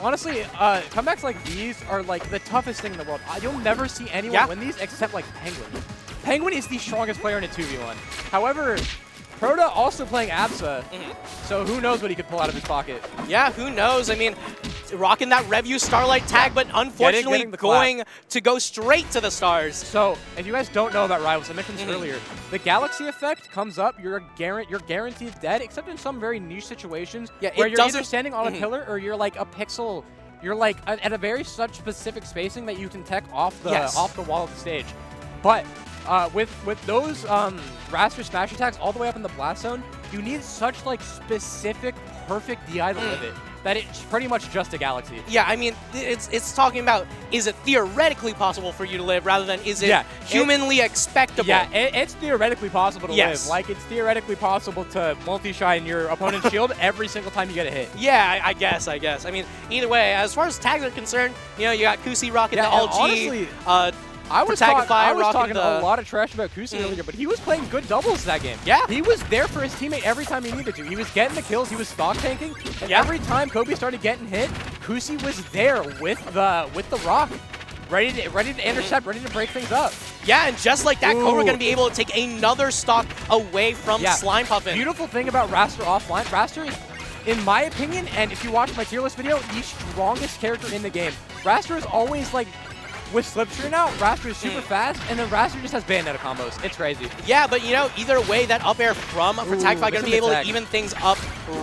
Honestly, comebacks like these are like the toughest thing in the world. You'll never see anyone win these except like Penguin. Penguin is the strongest player in a 2v1. However, Proto also playing Absa, so who knows what he could pull out of his pocket. Yeah, who knows? I mean, rocking that Review Starlight tag, but unfortunately going to go straight to the stars. So, if you guys don't know about Rivals, I mentioned this earlier, the Galaxy effect comes up, you're guaranteed dead, except in some very niche situations where you're either standing on a pillar or you're like a pixel, you're like at a very such specific spacing that you can tech off the wall of the stage. But with those Raster smash attacks all the way up in the blast zone, you need such like specific, perfect DI to live it that it's pretty much just a Galaxy. Yeah, I mean, it's talking about, is it theoretically possible for you to live rather than is it humanly expectable? Yeah, it's theoretically possible to live. Like, it's theoretically possible to multi-shine your opponent's shield every single time you get a hit. Yeah, I guess. I mean, either way, as far as tags are concerned, you know, you got Kusi rocking the LG. Honestly, I was talking a lot of trash about Kusi earlier, but he was playing good doubles that game. Yeah. He was there for his teammate every time he needed to. He was getting the kills, he was stock tanking, and every time Kobe started getting hit, Kusi was there with the rock, ready to intercept, ready to break things up. Yeah, and just like that, Cobra going to be able to take another stock away from Slime Puffin. Beautiful thing about Raster offline, Raster is, in my opinion, and if you watch my tier list video, the strongest character in the game. Raster is always like, with Slipstream out, Raster is super fast, and then Raster just has Bayonetta combos. It's crazy. Yeah, but you know, either way, that up air from Protagify going to be able to even things up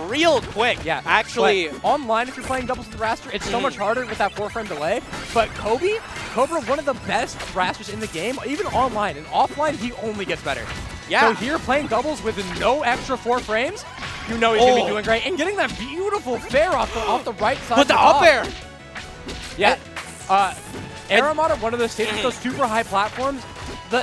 real quick. Yeah, actually. But online, if you're playing doubles with Raster, it's so much harder with that 4-frame delay. But Cobra, one of the best Rasters in the game, even online. And offline, he only gets better. Yeah. So here, playing doubles with no extra 4 frames, you know he's going to be doing great. And getting that beautiful fair off the right side. But the up air! Yeah. Air Armada, one of those stages, those super high platforms, the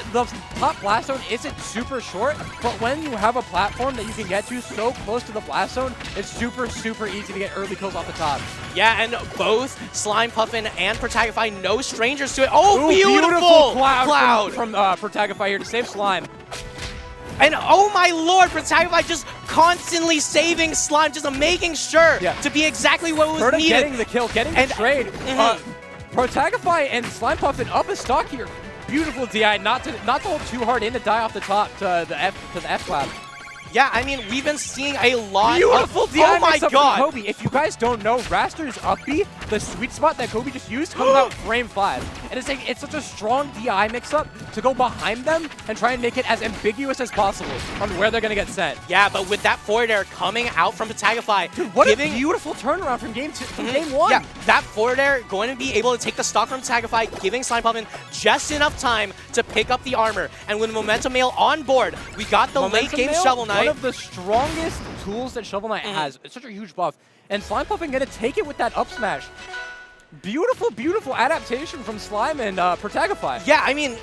top blast zone isn't super short, but when you have a platform that you can get to so close to the blast zone, it's super easy to get early kills off the top. Yeah, and both Slime Puffin and Protagify, no strangers to it. Oh, beautiful cloud from Protagify here to save Slime. And oh my lord, Protagify just constantly saving Slime, just making sure to be exactly what was needed. Getting the kill, getting the trade. Protagify and Slime Puffin up a stock here. Beautiful DI, not to hold too hard in to die off the top to the F cloud. Yeah, I mean, we've been seeing a lot of DI. Oh my god! Kobe. If you guys don't know, Raster's up B, the sweet spot that Kobe just used, comes out frame 5. And it's such a strong DI mix-up to go behind them and try and make it as ambiguous as possible on where they're going to get sent. Yeah, but with that forward air coming out from Protagify, dude, what a beautiful turnaround from game 1. Yeah, that forward air going to be able to take the stock from Protagify, giving Slime Puffin just enough time to pick up the armor. And with Momentum Mail on board, we got the late game Shovel Knight. One of the strongest tools that Shovel Knight has. It's such a huge buff. And Slime Puffin going to take it with that up smash. Beautiful adaptation from Slime and Protagify. Yeah, I mean,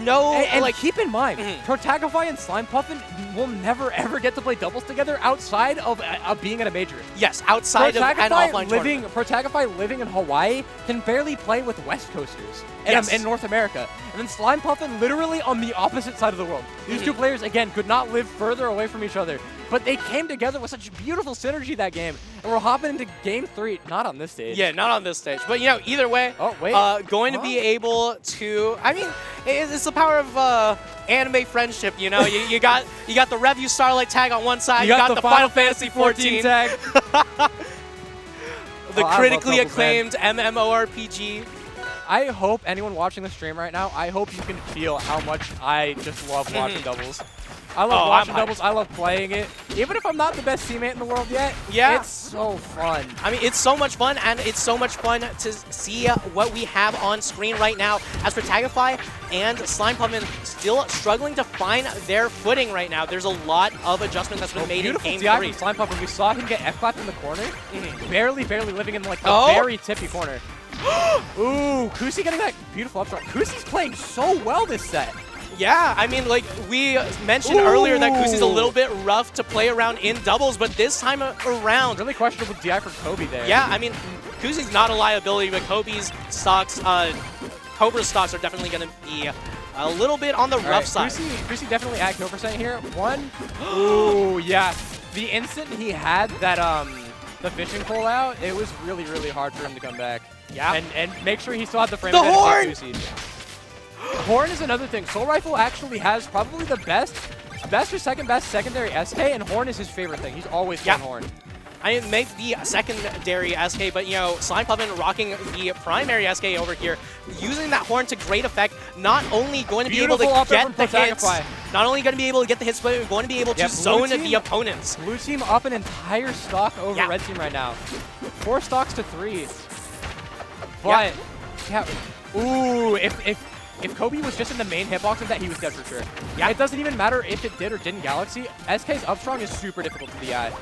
no, And like, keep in mind, Protagify and Slime Puffin will never ever get to play doubles together outside of being at a major. yes, outside of an offline tournament. Protagify living in Hawaii can barely play with West Coasters Yes. in North America. And then Slime Puffin literally on the opposite side of the world. These two players, again, could not live further away from each other. But they came together with such beautiful synergy that game. And we're hopping into game 3, not on this stage. Yeah, not on this stage. But, you know, either way, Oh, wait. going to be able to, I mean, it's the power of anime friendship, you know? you got the Review Starlight tag on one side, you got the Final Fantasy 14 tag. the I critically love doubles, man. acclaimed MMORPG. I hope anyone watching the stream right now, I hope you can feel how much I just love watching doubles. I love watching doubles. I love playing it. Even if I'm not the best teammate in the world yet, Yeah. it's so fun. I mean, it's so much fun, and it's so much fun to see what we have on screen right now as Protagify and Slime Puffin still struggling to find their footing right now. There's a lot of adjustment that's been made in Beautiful game DI 3. from Slime Puffin. We saw him get F-clapped in the corner. Barely living in like the Oh. very tippy corner. Ooh, Kusi getting that beautiful upstart. Kusi's playing so well this set. Yeah, I mean, like we mentioned earlier that Kusi's a Ooh. little bit rough to play around in doubles, but this time around, Really questionable DI from Kobe there. yeah, I mean, Kusi's not a liability, but Kobe's stocks, Cobra's stocks are definitely going to be a little bit on the rough side. Kusi definitely at kill percent here. One. Ooh, yeah. The instant he had that the fishing pole out, it was really, really hard for him to come back. Yeah. And make sure he still had the frame The advantage horn! on Kusi. Horn is another thing. Soul Rifle actually has probably the best or second best secondary SK, and Horn is his favorite thing. He's always playing Horn. I mean, it may be a secondary SK, but, you know, Slime Puffin rocking the primary SK over here, using that horn to great effect, not only going to be able to get the hits, not only going to be able to get the hits, but going to be able to zone the opponents. Blue team up an entire stock over red team right now. 4 stocks to 3. But, ooh, if Kobe was just in the main hitbox of that, he was dead for sure. Yeah. It doesn't even matter if it did or didn't Galaxy. SK's up strong is super difficult to DI.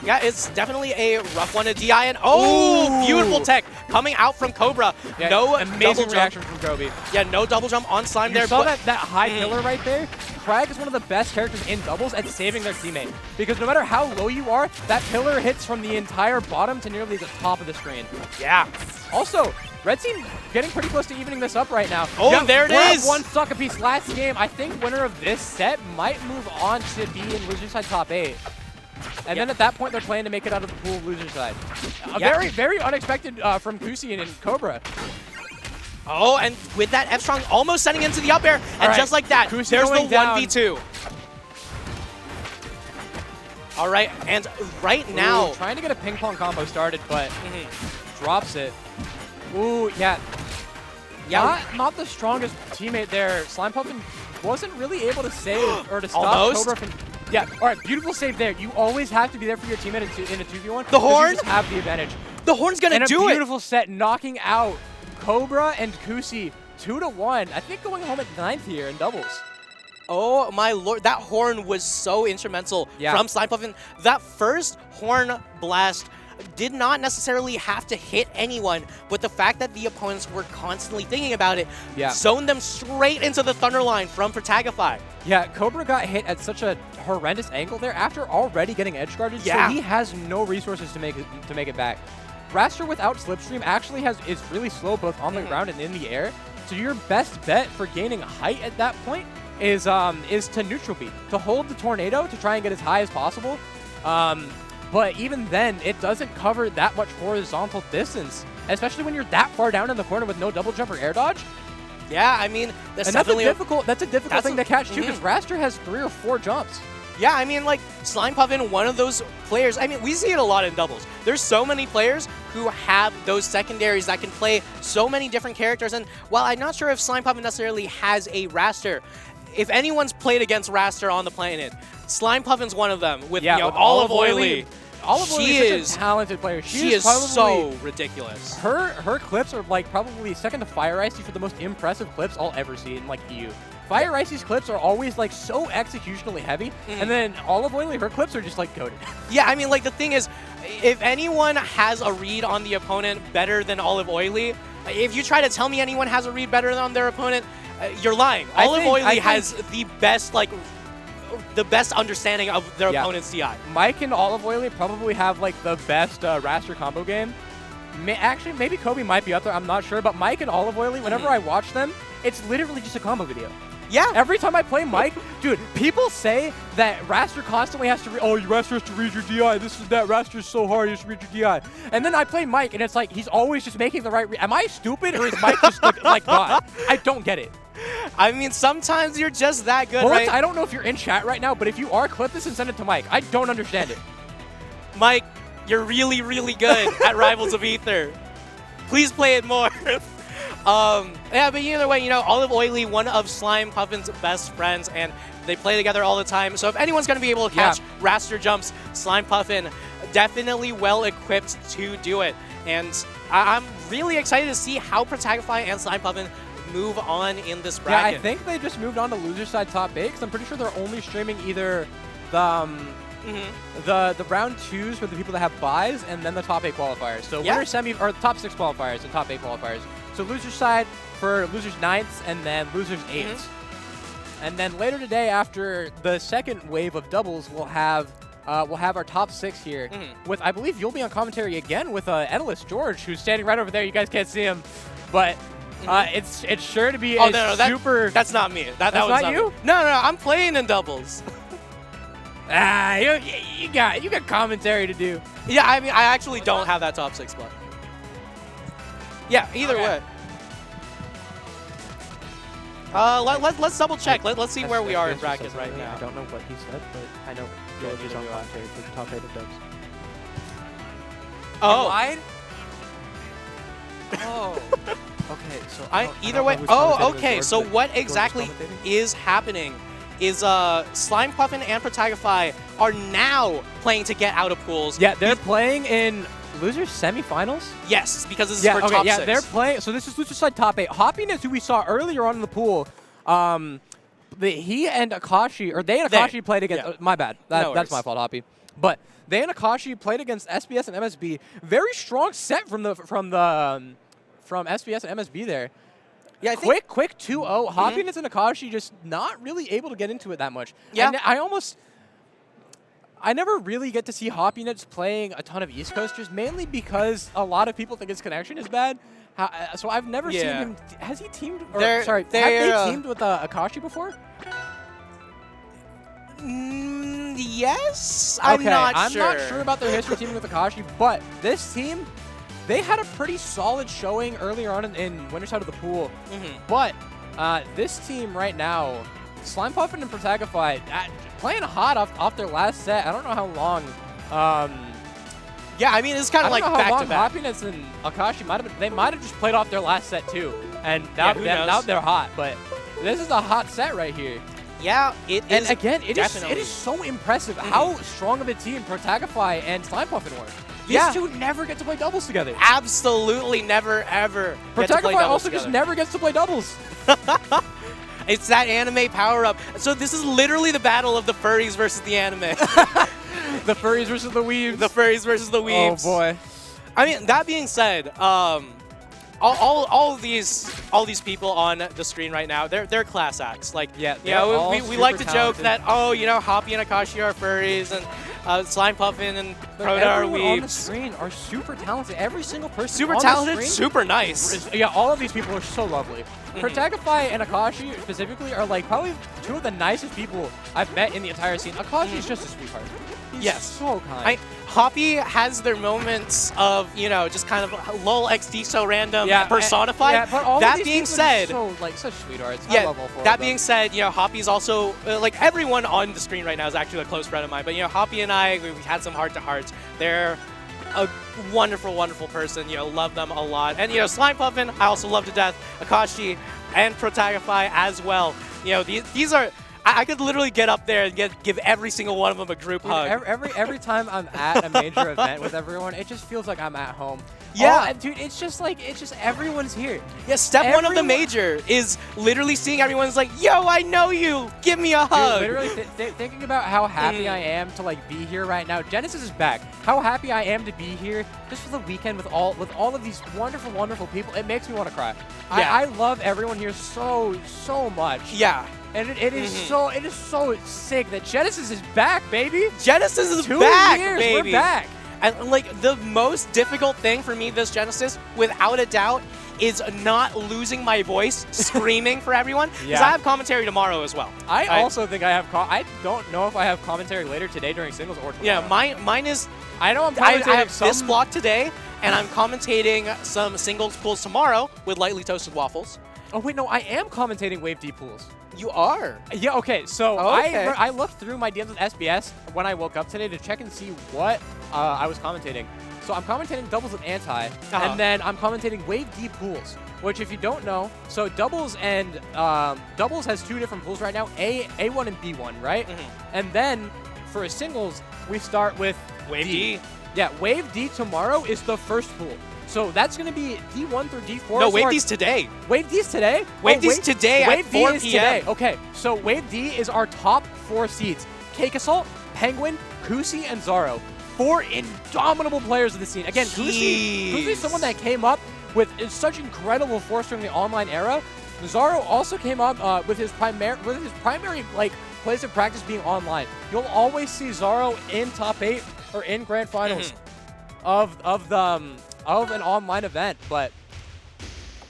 Yeah, it's definitely a rough one to DI, and oh, beautiful tech coming out from Cobra. Yeah, no amazing double reaction jump. from Kobe. Yeah, no double jump on Slime there. You saw that high pillar right there? Krag is one of the best characters in doubles at saving their teammate. Because no matter how low you are, that pillar hits from the entire bottom to nearly the top of the screen. Yeah. Also, red team getting pretty close to evening this up right now. Oh, yeah, there it is! One stock apiece last game. I think winner of this set might move on to be in loser side top 8. And then at that point, they're playing to make it out of the pool loser side. Very, very unexpected from Kusi and Cobra. Oh, and with that F-Strong almost sending into the up air, and just like that, Kusi there's the going down. 1v2. All right, and right now... Ooh, trying to get a ping pong combo started, but drops it. Ooh, yeah. Not the strongest teammate there. Slime Puffin wasn't really able to save or to stop Almost. Cobra from... Yeah, all right, beautiful save there. You always have to be there for your teammate in a 2v1. The horn? You just have the advantage. The horn's going to do it. And a beautiful set knocking out Cobra and Kusi 2-1. I think going home at 9th here in doubles. Oh my lord, that horn was so instrumental from Slime Puffin. That first horn blast did not necessarily have to hit anyone, but the fact that the opponents were constantly thinking about it zoned them straight into the thunder line from Protagify. Yeah, Cobra got hit at such a horrendous angle there after already getting edge guarded, so he has no resources to make it back. Raster without Slipstream actually is really slow both on the ground and in the air, so your best bet for gaining height at that point is to neutral beat, to hold the tornado to try and get as high as possible. But even then, it doesn't cover that much horizontal distance, especially when you're that far down in the corner with no double jump or air dodge. Yeah, I mean, that's a difficult thing to catch too, because Raster has 3 or 4 jumps. Yeah, I mean, like, Slime Puffin, one of those players, I mean, we see it a lot in doubles. There's so many players who have those secondaries that can play so many different characters, and while I'm not sure if Slime Puffin necessarily has a Raster, if anyone's played against Raster on the planet, Slime Puffin's one of them, with, you know, Olive Oily. Olive Oily is such a talented player. She is so ridiculous. Her clips are like probably second to Fire Icy for the most impressive clips I'll ever see in like EU. Fire Icy's clips are always like so executionally heavy, and then Olive Oily, her clips are just like goated. Yeah, I mean, like the thing is, if anyone has a read on the opponent better than Olive Oily, if you try to tell me anyone has a read better than their opponent, You're lying. Olive Oily has the best, like, the best understanding of their opponent's DI. Mike and Olive Oily probably have like the best raster combo game. Actually, maybe Kobe might be up there. I'm not sure. But Mike and Olive Oily, whenever I watch them, it's literally just a combo video. Yeah. Every time I play Mike, dude, people say that Raster constantly has to Raster has to read your DI. This is that. Raster is so hard. You have to read your DI. And then I play Mike, and it's like he's always just making the right. Am I stupid, or is Mike just like God? I don't get it. I mean, sometimes you're just that good, Bullets, right? I don't know if you're in chat right now, but if you are, clip this and send it to Mike. I don't understand it. Mike, you're really, really good at Rivals of Aether. Please play it more. Yeah, but either way, you know, Olive Oily, one of Slime Puffin's best friends, and they play together all the time. So if anyone's going to be able to catch Raster jumps, Slime Puffin definitely well equipped to do it. And I'm really excited to see how Protagify and Slime Puffin move on in this bracket. Yeah, I think they just moved on to loser side top 8 because I'm pretty sure they're only streaming either the the round 2s for the people that have buys and then the top 8 qualifiers. So winner semi or top 6 qualifiers and top 8 qualifiers. So loser side for losers 9ths and then losers 8ths. And then later today, after the second wave of doubles, we'll have our top 6 here. With I believe you'll be on commentary again with Endless George, who's standing right over there. You guys can't see him, but it's sure to be super. That's not me. That's not you. Me. No, I'm playing in doubles. You got commentary to do. Yeah, I mean, I actually don't have that top 6 spot. Yeah, either way. Let's double check. Let's see where we are in bracket right now. I don't know what he said, but I know George is on commentary for the top 8 of dubs. Oh. Oh. Okay, so either way. Oh, okay. So what exactly is happening is Slime Puffin and Protagify are now playing to get out of pools. Yeah, they're playing in losers semifinals. Yes, because this is for top 6. They're playing. So this is loser side top 8. Hoppiness, who we saw earlier on in the pool, he and Akashi, or they and Akashi played against. My bad. That's my fault, Hoppy. But they and Akashi played against SBS and MSB. Very strong set from SBS and MSB there. Yeah, quick 2-0. Hoppiness and Akashi just not really able to get into it that much. Yeah. And I never really get to see Hoppiness playing a ton of East Coasters, mainly because a lot of people think his connection is bad. So I've never seen him. Has he teamed? Have they teamed with Akashi before? Yes. I'm not sure about their history teaming with Akashi, but this team, they had a pretty solid showing earlier on in winter side of the pool. But this team right now, Slime Puffin and Protagify, playing hot off their last set. I don't know how long. Yeah, I mean, it's kind of like back to back. Happiness and Akashi might have just played off their last set too, and now they're hot. But this is a hot set right here. Yeah, it is. And again, it is so impressive how strong of a team Protagify and Slime Puffin were. These two never get to play doubles together. Absolutely never, ever get to play doubles also together. just never gets to play doubles. It's that anime power-up. So this is literally the battle of the furries versus the anime. The furries versus the weebs. The furries versus the weebs. Oh, boy. I mean, that being said, all these people on the screen right now, they're class acts. Like, we like to joke that, Hoppy and Akashi are furries, and Slime Puffin and Proto are weebs. Everyone on the screen are super talented. Every single person super on talented, the screen super nice. Yeah, all of these people are so lovely. Protagify and Akashi specifically are like probably two of the nicest people I've met in the entire scene. Akashi is just a sweetheart. He's so kind. Hoppy has their moments of, just kind of lol XD so random personified. But all that being said, such sweethearts. Yeah, I love all four that of them. being said, Hoppy's also like everyone on the screen right now is actually a close friend of mine. But Hoppy and I, we had some heart-to-hearts. They're a wonderful, wonderful person. Love them a lot. And Slime Puffin, I also love to death. Akashi and Protagify as well. These are. I could literally get up there and give every single one of them a group hug. Every time I'm at a major event with everyone, it just feels like I'm at home. Yeah. Dude, it's just everyone's here. Yeah, step one of the Everyone- major is literally seeing everyone's like, yo, I know you. Give me a hug. Dude, literally thinking about how happy I am to be here right now. Genesis is back. How happy I am to be here just for the weekend with all of these wonderful, wonderful people. It makes me want to cry. Yeah. I love everyone here so much. Yeah. And it is so sick that Genesis is back, baby. Genesis is 2 back, years, baby. we're back. And like the most difficult thing for me this Genesis, without a doubt, is not losing my voice screaming for everyone. Because Yeah. I have commentary tomorrow as well. I also think I have. I don't know if I have commentary later today during singles or tomorrow. Yeah, mine is. I know I'm I commentating have some. this block today, and I'm commentating some singles pools tomorrow with lightly toasted waffles. Oh wait, no, I am commentating Wave D pools. You are. Yeah, okay, so Okay. I looked through my DMs with SBS when I woke up today to check and see what I was commentating. So I'm commentating doubles with Anti, and then I'm commentating Wave D pools, which if you don't know, so doubles and doubles has 2 different pools right now, A1 and B1, right? And then for a singles, we start with Wave D. Yeah, Wave D tomorrow is the first pool. So that's going to be D1 through D4. No, so Wave D's today. Wave D's today? Wave D's today at Wave 4 D is p.m. today. Okay, so Wave D is our top 4 seeds. Cake Assault, Penguin, Kusi, and Zaro. 4 indomitable players of the scene. Again, Kusi is someone that came up with such incredible force during the online era. Zaro also came up with his primary place of practice being online. You'll always see Zaro in top 8 or in grand finals of an online event, but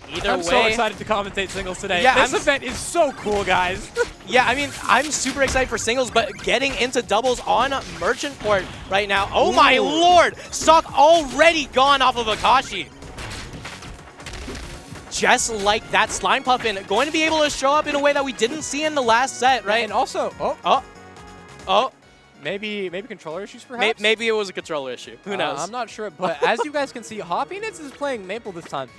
Either I'm way, so excited to commentate singles today. Yeah, this event is so cool, guys. Yeah, I mean, I'm super excited for singles, but getting into doubles on Merchant Port right now. Oh my lord! Stock already gone off of Akashi. Just like that, Slime Puffin going to be able to show up in a way that we didn't see in the last set, right? And also, maybe controller issues, perhaps? Maybe it was a controller issue. Who knows? I'm not sure, but as you guys can see, Hoppiness is playing Maple this time.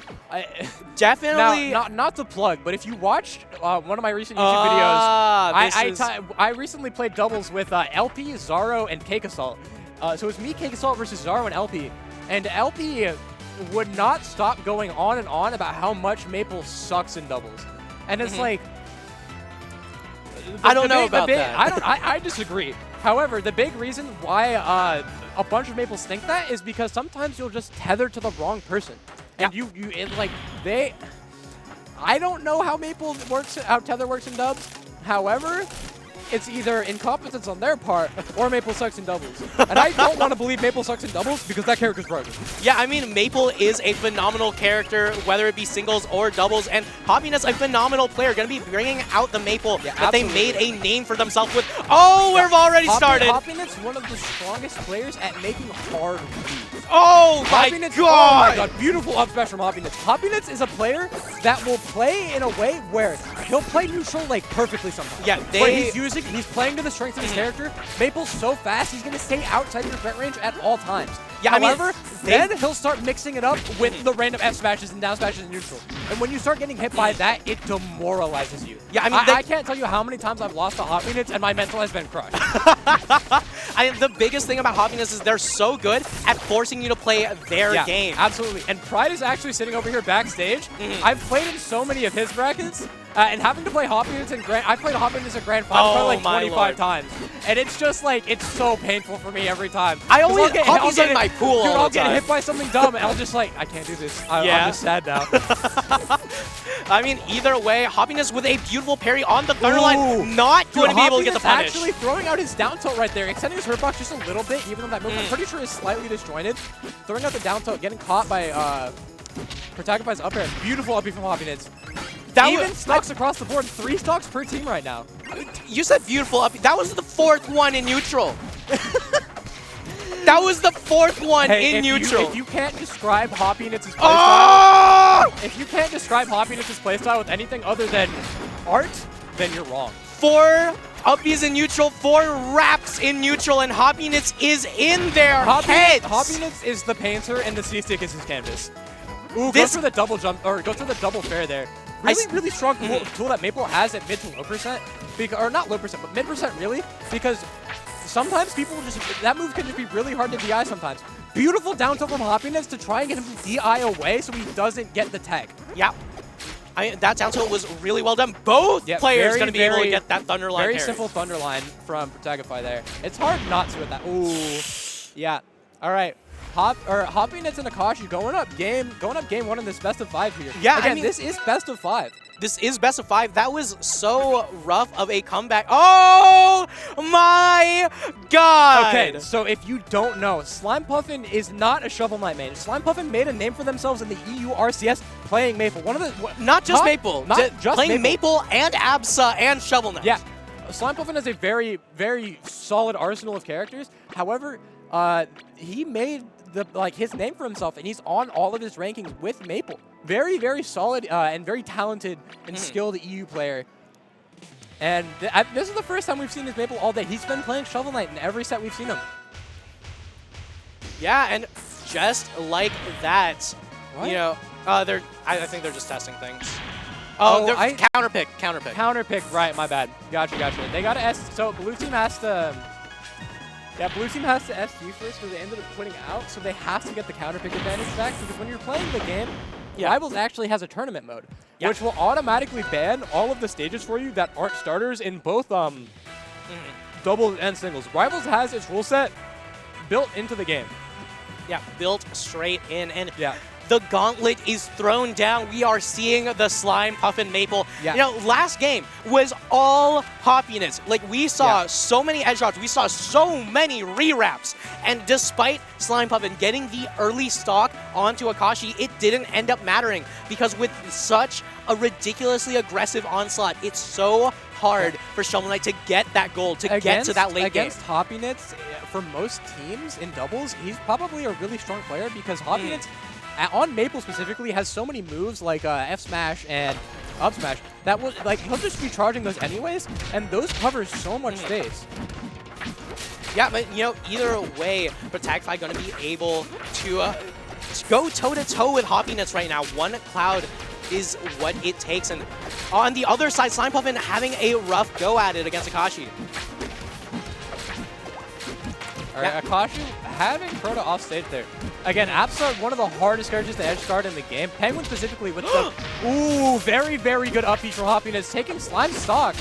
Definitely. Now, not to plug, but if you watched one of my recent YouTube videos, I recently played doubles with LP, Zaro, and Cake Assault. So it was me, Cake Assault, versus Zaro and LP. And LP would not stop going on and on about how much Maple sucks in doubles. And it's like... I don't know about that. I disagree. However, the big reason why a bunch of Maples think that is because sometimes you'll just tether to the wrong person. And I don't know how how tether works in dubs. However, it's either incompetence on their part or Maple sucks in doubles. And I don't want to believe Maple sucks in doubles because that character's broken. Yeah, I mean, Maple is a phenomenal character, whether it be singles or doubles, and Hoppiness a phenomenal player, going to be bringing out the Maple that they made a name for themselves with. Oh, we've already started. Hoppiness, one of the strongest players at making hard reads. Oh my god! Oh my god, beautiful up smash from Hoppiness. Hoppiness is a player that will play in a way where he'll play neutral perfectly sometimes. Yeah, he's playing to the strength of his character. Maple's so fast, he's going to stay outside your threat range at all times. Yeah, However, then he'll start mixing it up with the random F smashes and down smashes in neutral. And when you start getting hit by that, it demoralizes you. Yeah, I mean, I can't tell you how many times I've lost to Hoppiness and my mental has been crushed. The biggest thing about Hoppiness is they're so good at forcing you to play their game. Absolutely. And Pride is actually sitting over here backstage. I've played in so many of his brackets. And having to play Hoppiness in I played Hoppiness in Grand Final probably like 25 times. And it's just it's so painful for me every time. I always get Hoppy's in my pool Dude, all I'll the time. get hit by something dumb and I'll just I can't do this. I'm just sad now. I mean, either way, Hoppiness with a beautiful parry on the thunder line, not going to be able to get the punish. Actually throwing out his down tilt right there, extending his hurt box just a little bit, even though that move I'm pretty sure is slightly disjointed. Throwing out the down tilt, getting caught by protected by his up air. Beautiful up B from Hoppiness. Even stocks across the board, 3 stocks per team right now. You said beautiful up. That was the 4th one in neutral. That was the 4th one in neutral. If you can't describe Hoppinitz's playstyle, if you can't describe Hoppinitz's playstyle with anything other than art, then you're wrong. 4 uppies in neutral, 4 wraps in neutral, and Hoppinitz is in their heads. Hoppinitz is the painter, and the C-stick is his canvas. Ooh, go for the double jump, or go for the double fair there. Really strong tool that Maple has at mid to low percent, or not low percent, but mid percent really, because sometimes people just, that move can just be really hard to DI sometimes. Beautiful down tilt from Happiness to try and get him to DI away so he doesn't get the tech. Yeah. That down tilt was really well done. Both players going to be able to get that Thunder line. Very simple Thunder line from Protagify there. It's hard not to with that. Ooh. Yeah. All right. Happiness and Akashi going up game 1 in this best of 5 here. Yeah, Again, I mean, this is best of 5. This is best of 5. That was so rough of a comeback. Oh my god! Okay, so if you don't know, Slime Puffin is not a Shovel Knight main. Slime Puffin made a name for themselves in the EU RCS playing Maple. Not just Maple. Not just playing Maple. and Absa and Shovel Knight. Yeah. Slime Puffin has a very, very solid arsenal of characters. However, he made his name for himself, and he's on all of his rankings with Maple. Very, very solid and very talented and skilled EU player. And this is the first time we've seen his Maple all day. He's been playing Shovel Knight in every set we've seen him. Yeah, and just like that, what? you know, I think they're just testing things. Oh, counter pick. Counter pick, right, my bad. Gotcha. They got to S, so blue team has to... Yeah, blue team has to SG first because they ended up putting out, so they have to get the counter pick advantage back because when you're playing the game, Rivals actually has a tournament mode, which will automatically ban all of the stages for you that aren't starters in both doubles and singles. Rivals has its rule set built into the game. Yeah, built straight in, and the gauntlet is thrown down. We are seeing the Slime Puffin Maple. Yeah. You know, last game was all hoppiness. Like, we saw so many edge shots. We saw so many rewraps. And despite Slime Puffin getting the early stock onto Akashi, it didn't end up mattering because with such a ridiculously aggressive onslaught, it's so hard for Shovel Knight to get that goal, to get to that late game. Against Hoppinitz, for most teams in doubles, he's probably a really strong player because Hoppinitz, on Maple specifically, has so many moves like F smash and up smash that will, like, he'll just be charging those anyways, and those cover so much space. Yeah, but you know, either way, Protagify going to be able to go toe-to-toe with Hoppiness right now. One cloud is what it takes, and on the other side, Slime Puffin having a rough go at it against Akashi. All right, Akashi having Crota off stage there. Again, Absa, one of the hardest characters to edge guard in the game. Penguin specifically with the very, very good up for Hoppiness, taking Slime stock.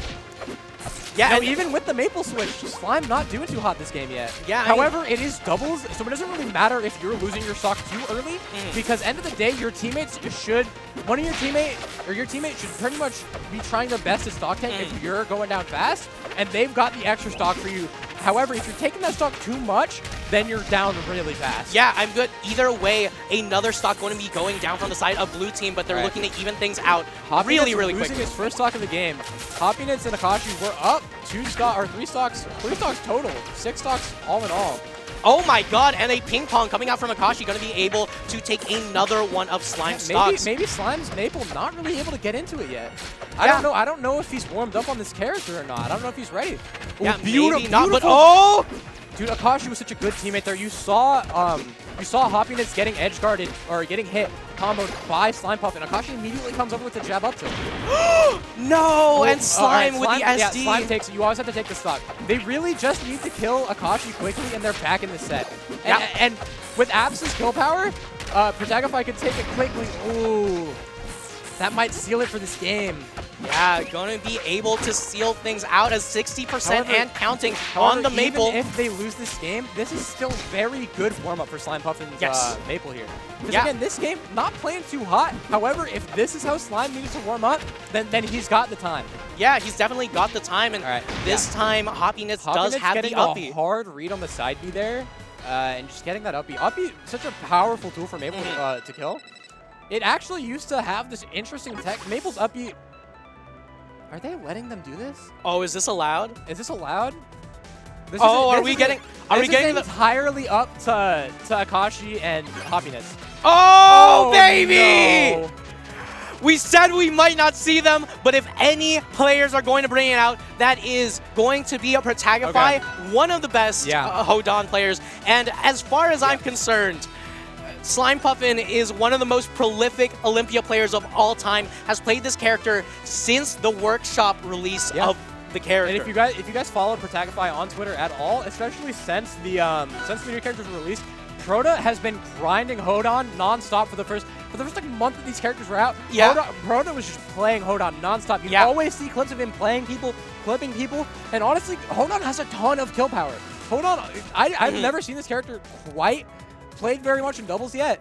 Yeah, and even with the Maple switch, Slime not doing too hot this game yet. Yeah. However, it is doubles, so it doesn't really matter if you're losing your stock too early, because end of the day, your teammates should, your teammate should pretty much be trying their best to stock tank if you're going down fast, and they've got the extra stock for you. However, if you're taking that stock too much, then you're down really fast. Yeah, I'm good. Either way, another stock going to be going down from the side of blue team, but they're looking to even things out really quickly. Losing his first stock of the game. Hoppiness and Akashi were up 3 stocks total. 6 stocks all in all. Oh my god, and a ping pong coming out from Akashi, going to be able to take another one of Slime's stocks. Maybe Slime's Maple not really able to get into it yet. I don't know. I don't know if he's warmed up on this character or not. I don't know if he's ready. Yeah, maybe not, but dude, Akashi was such a good teammate there. You saw Hoppiness getting edge guarded or getting hit comboed by Slime Puff, and Akashi immediately comes over with the jab up tilt. No, and Slime with the SD. Yeah, Slime takes it. You always have to take the stock. They really just need to kill Akashi quickly, and they're back in the set. And with Absa's kill power, Protagify could take it quickly. Ooh, that might seal it for this game. Yeah, going to be able to seal things out as 60% and counting on the Maple. Even if they lose this game, this is still very good warm-up for Slime Puffin's Maple here. Because again, this game, not playing too hot. However, if this is how Slime needs to warm up, then he's got the time. Yeah, he's definitely got the time, and this time Hoppiness does have the uppie. A hard read on the side B there, and just getting that uppie. Uppie, such a powerful tool for Maple to kill. It actually used to have this interesting tech. Maple's uppie. Are they letting them do this? Oh, is this allowed? Is this allowed? Are we getting entirely up to Akashi and Hoppiness? Oh, baby! No. We said we might not see them, but if any players are going to bring it out, that is going to be a Protagify, one of the best Hodan players. And as far as I'm concerned, Slime Puffin is one of the most prolific Olympia players of all time, has played this character since the workshop release of the character. And if you guys follow Protagify on Twitter at all, especially since the new characters were released, Proto has been grinding Hodan nonstop for the first like month that these characters were out. Yeah. Proto was just playing Hodan nonstop. You always see clips of him playing people, clipping people, and honestly, Hodan has a ton of kill power. Hodan, I've never seen this character quite played very much in doubles yet.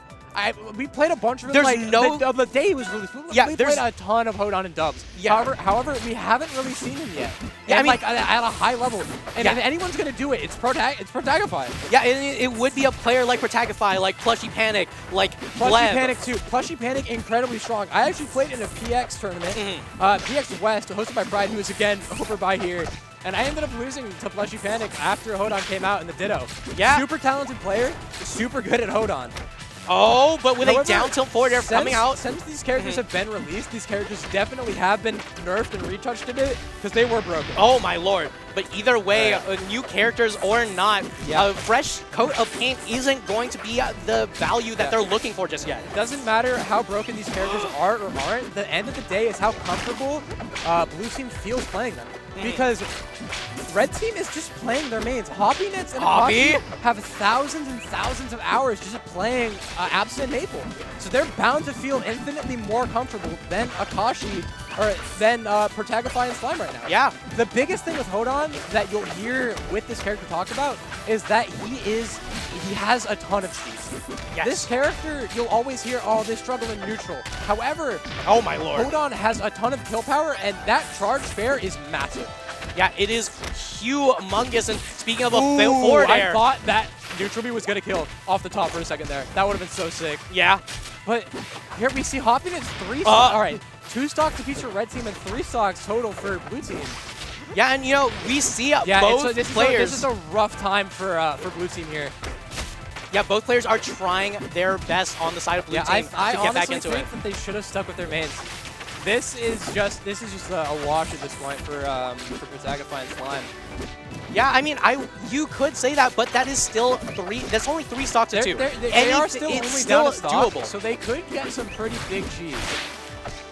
We played a bunch of them, the day he was released. We played a ton of Hodan in dubs. Yeah. However, we haven't really seen him yet. Yeah, and, at a high level. And if anyone's gonna do it, it's Protagify. Yeah, it would be a player like Protagify, like Plushy Panic, like Plushy Panic too. Plushy Panic, incredibly strong. I actually played in a PX tournament, PX West, hosted by Pride, who is again over by here. And I ended up losing to Plushy Panic after Hodan came out in the Ditto. Yeah. Super talented player, super good at Hodan. Oh, but with a down tilt forward air coming out. Since these characters have been released, these characters definitely have been nerfed and retouched a bit because they were broken. Oh my lord. But either way, new characters or not, a fresh coat of paint isn't going to be the value that they're looking for just yet. It doesn't matter how broken these characters are or aren't. The end of the day is how comfortable Blue Team feels playing them. Because Red Team is just playing their mains. Hoppinets and Akashi have thousands and thousands of hours just playing Absent Maple. So they're bound to feel infinitely more comfortable than Akashi or than Protagify and Slime right now. Yeah. The biggest thing with Hodan that you'll hear with this character talk about is that he has a ton of cheats. Yes. This character, you'll always hear, oh, they struggle in neutral. However, oh my lord, Hodan has a ton of kill power, and that charge fair is massive. Yeah, it is humongous. And speaking of a forward air, I thought that neutral B was going to kill off the top for a second there. That would have been so sick. Yeah. But here we see Hoppinet's 3 stocks. All right, 2 stocks apiece for Red Team and 3 stocks total for Blue Team. Yeah, and we see both players. This is a rough time for Blue Team here. Yeah, both players are trying their best on the side of Blue Team to get back into it. I honestly think that they should have stuck with their mains. This is just a wash at this point for Protagify and Slime. Yeah, I mean, you could say that, but that is still 3. That's only 3 stocks to 2. They are still only still down to stock, doable. So they could get some pretty big cheese.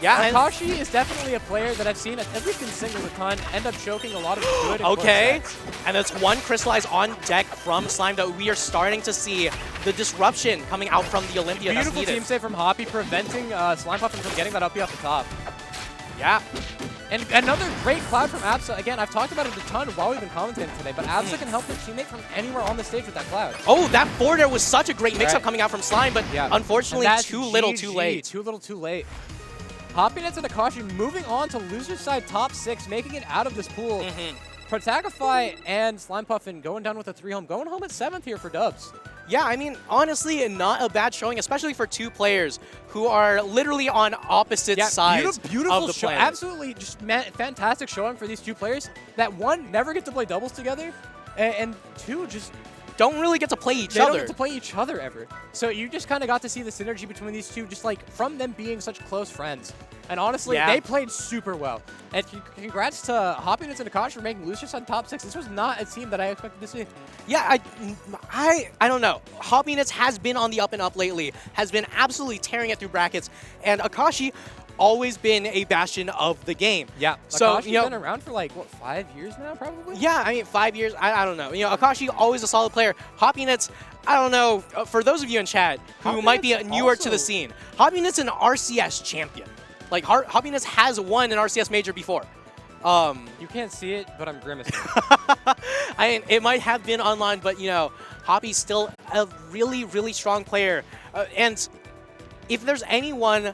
Yeah, Akashi is definitely a player that I've seen, at least in singles a ton, end up choking a lot of good and that's one Crystallize on deck from Slime that we are starting to see the disruption coming out from the Olympia. Beautiful team save from Hoppy, preventing Slime Puffin from getting that up off the top. Yeah. And another great cloud from Absa. Again, I've talked about it a ton while we've been commentating today, but Absa can help their teammate from anywhere on the stage with that cloud. Oh, that forward air was such a great mix-up coming out from Slime, but unfortunately too little too late. Too little too late. Hoppinets and Akashi moving on to loser side top 6, making it out of this pool. Protagify and Slime Puffin going down with a 3-home, going home at 7th here for dubs. Yeah, I mean, honestly, not a bad showing, especially for 2 players who are literally on opposite sides beautiful of the planet. Absolutely just fantastic showing for these 2 players that 1, never get to play doubles together, and 2, just don't really get to play each They other. don't get to play each other ever. So you just kind of got to see the synergy between these 2, just like from them being such close friends. And honestly, they played super well. And congrats to Hoppinets and Akashi for making Lucius on top 6. This was not a team that I expected to see. Yeah, I don't know. Hoppinets has been on the up and up lately, has been absolutely tearing it through brackets, and Akashi always been a bastion of the game. Yeah, so Akashi's been around for like, what, 5 years now, probably? Yeah, I mean, 5 years, I don't know. Akashi, always a solid player. Hoppinets, I don't know, for those of you in chat who might be newer to the scene, Hoppinets an RCS champion. Like, Hoppinets has won an RCS major before. You can't see it, but I'm grimacing. I mean, it might have been online, but, Hoppy's still a really, really strong player. And if there's anyone that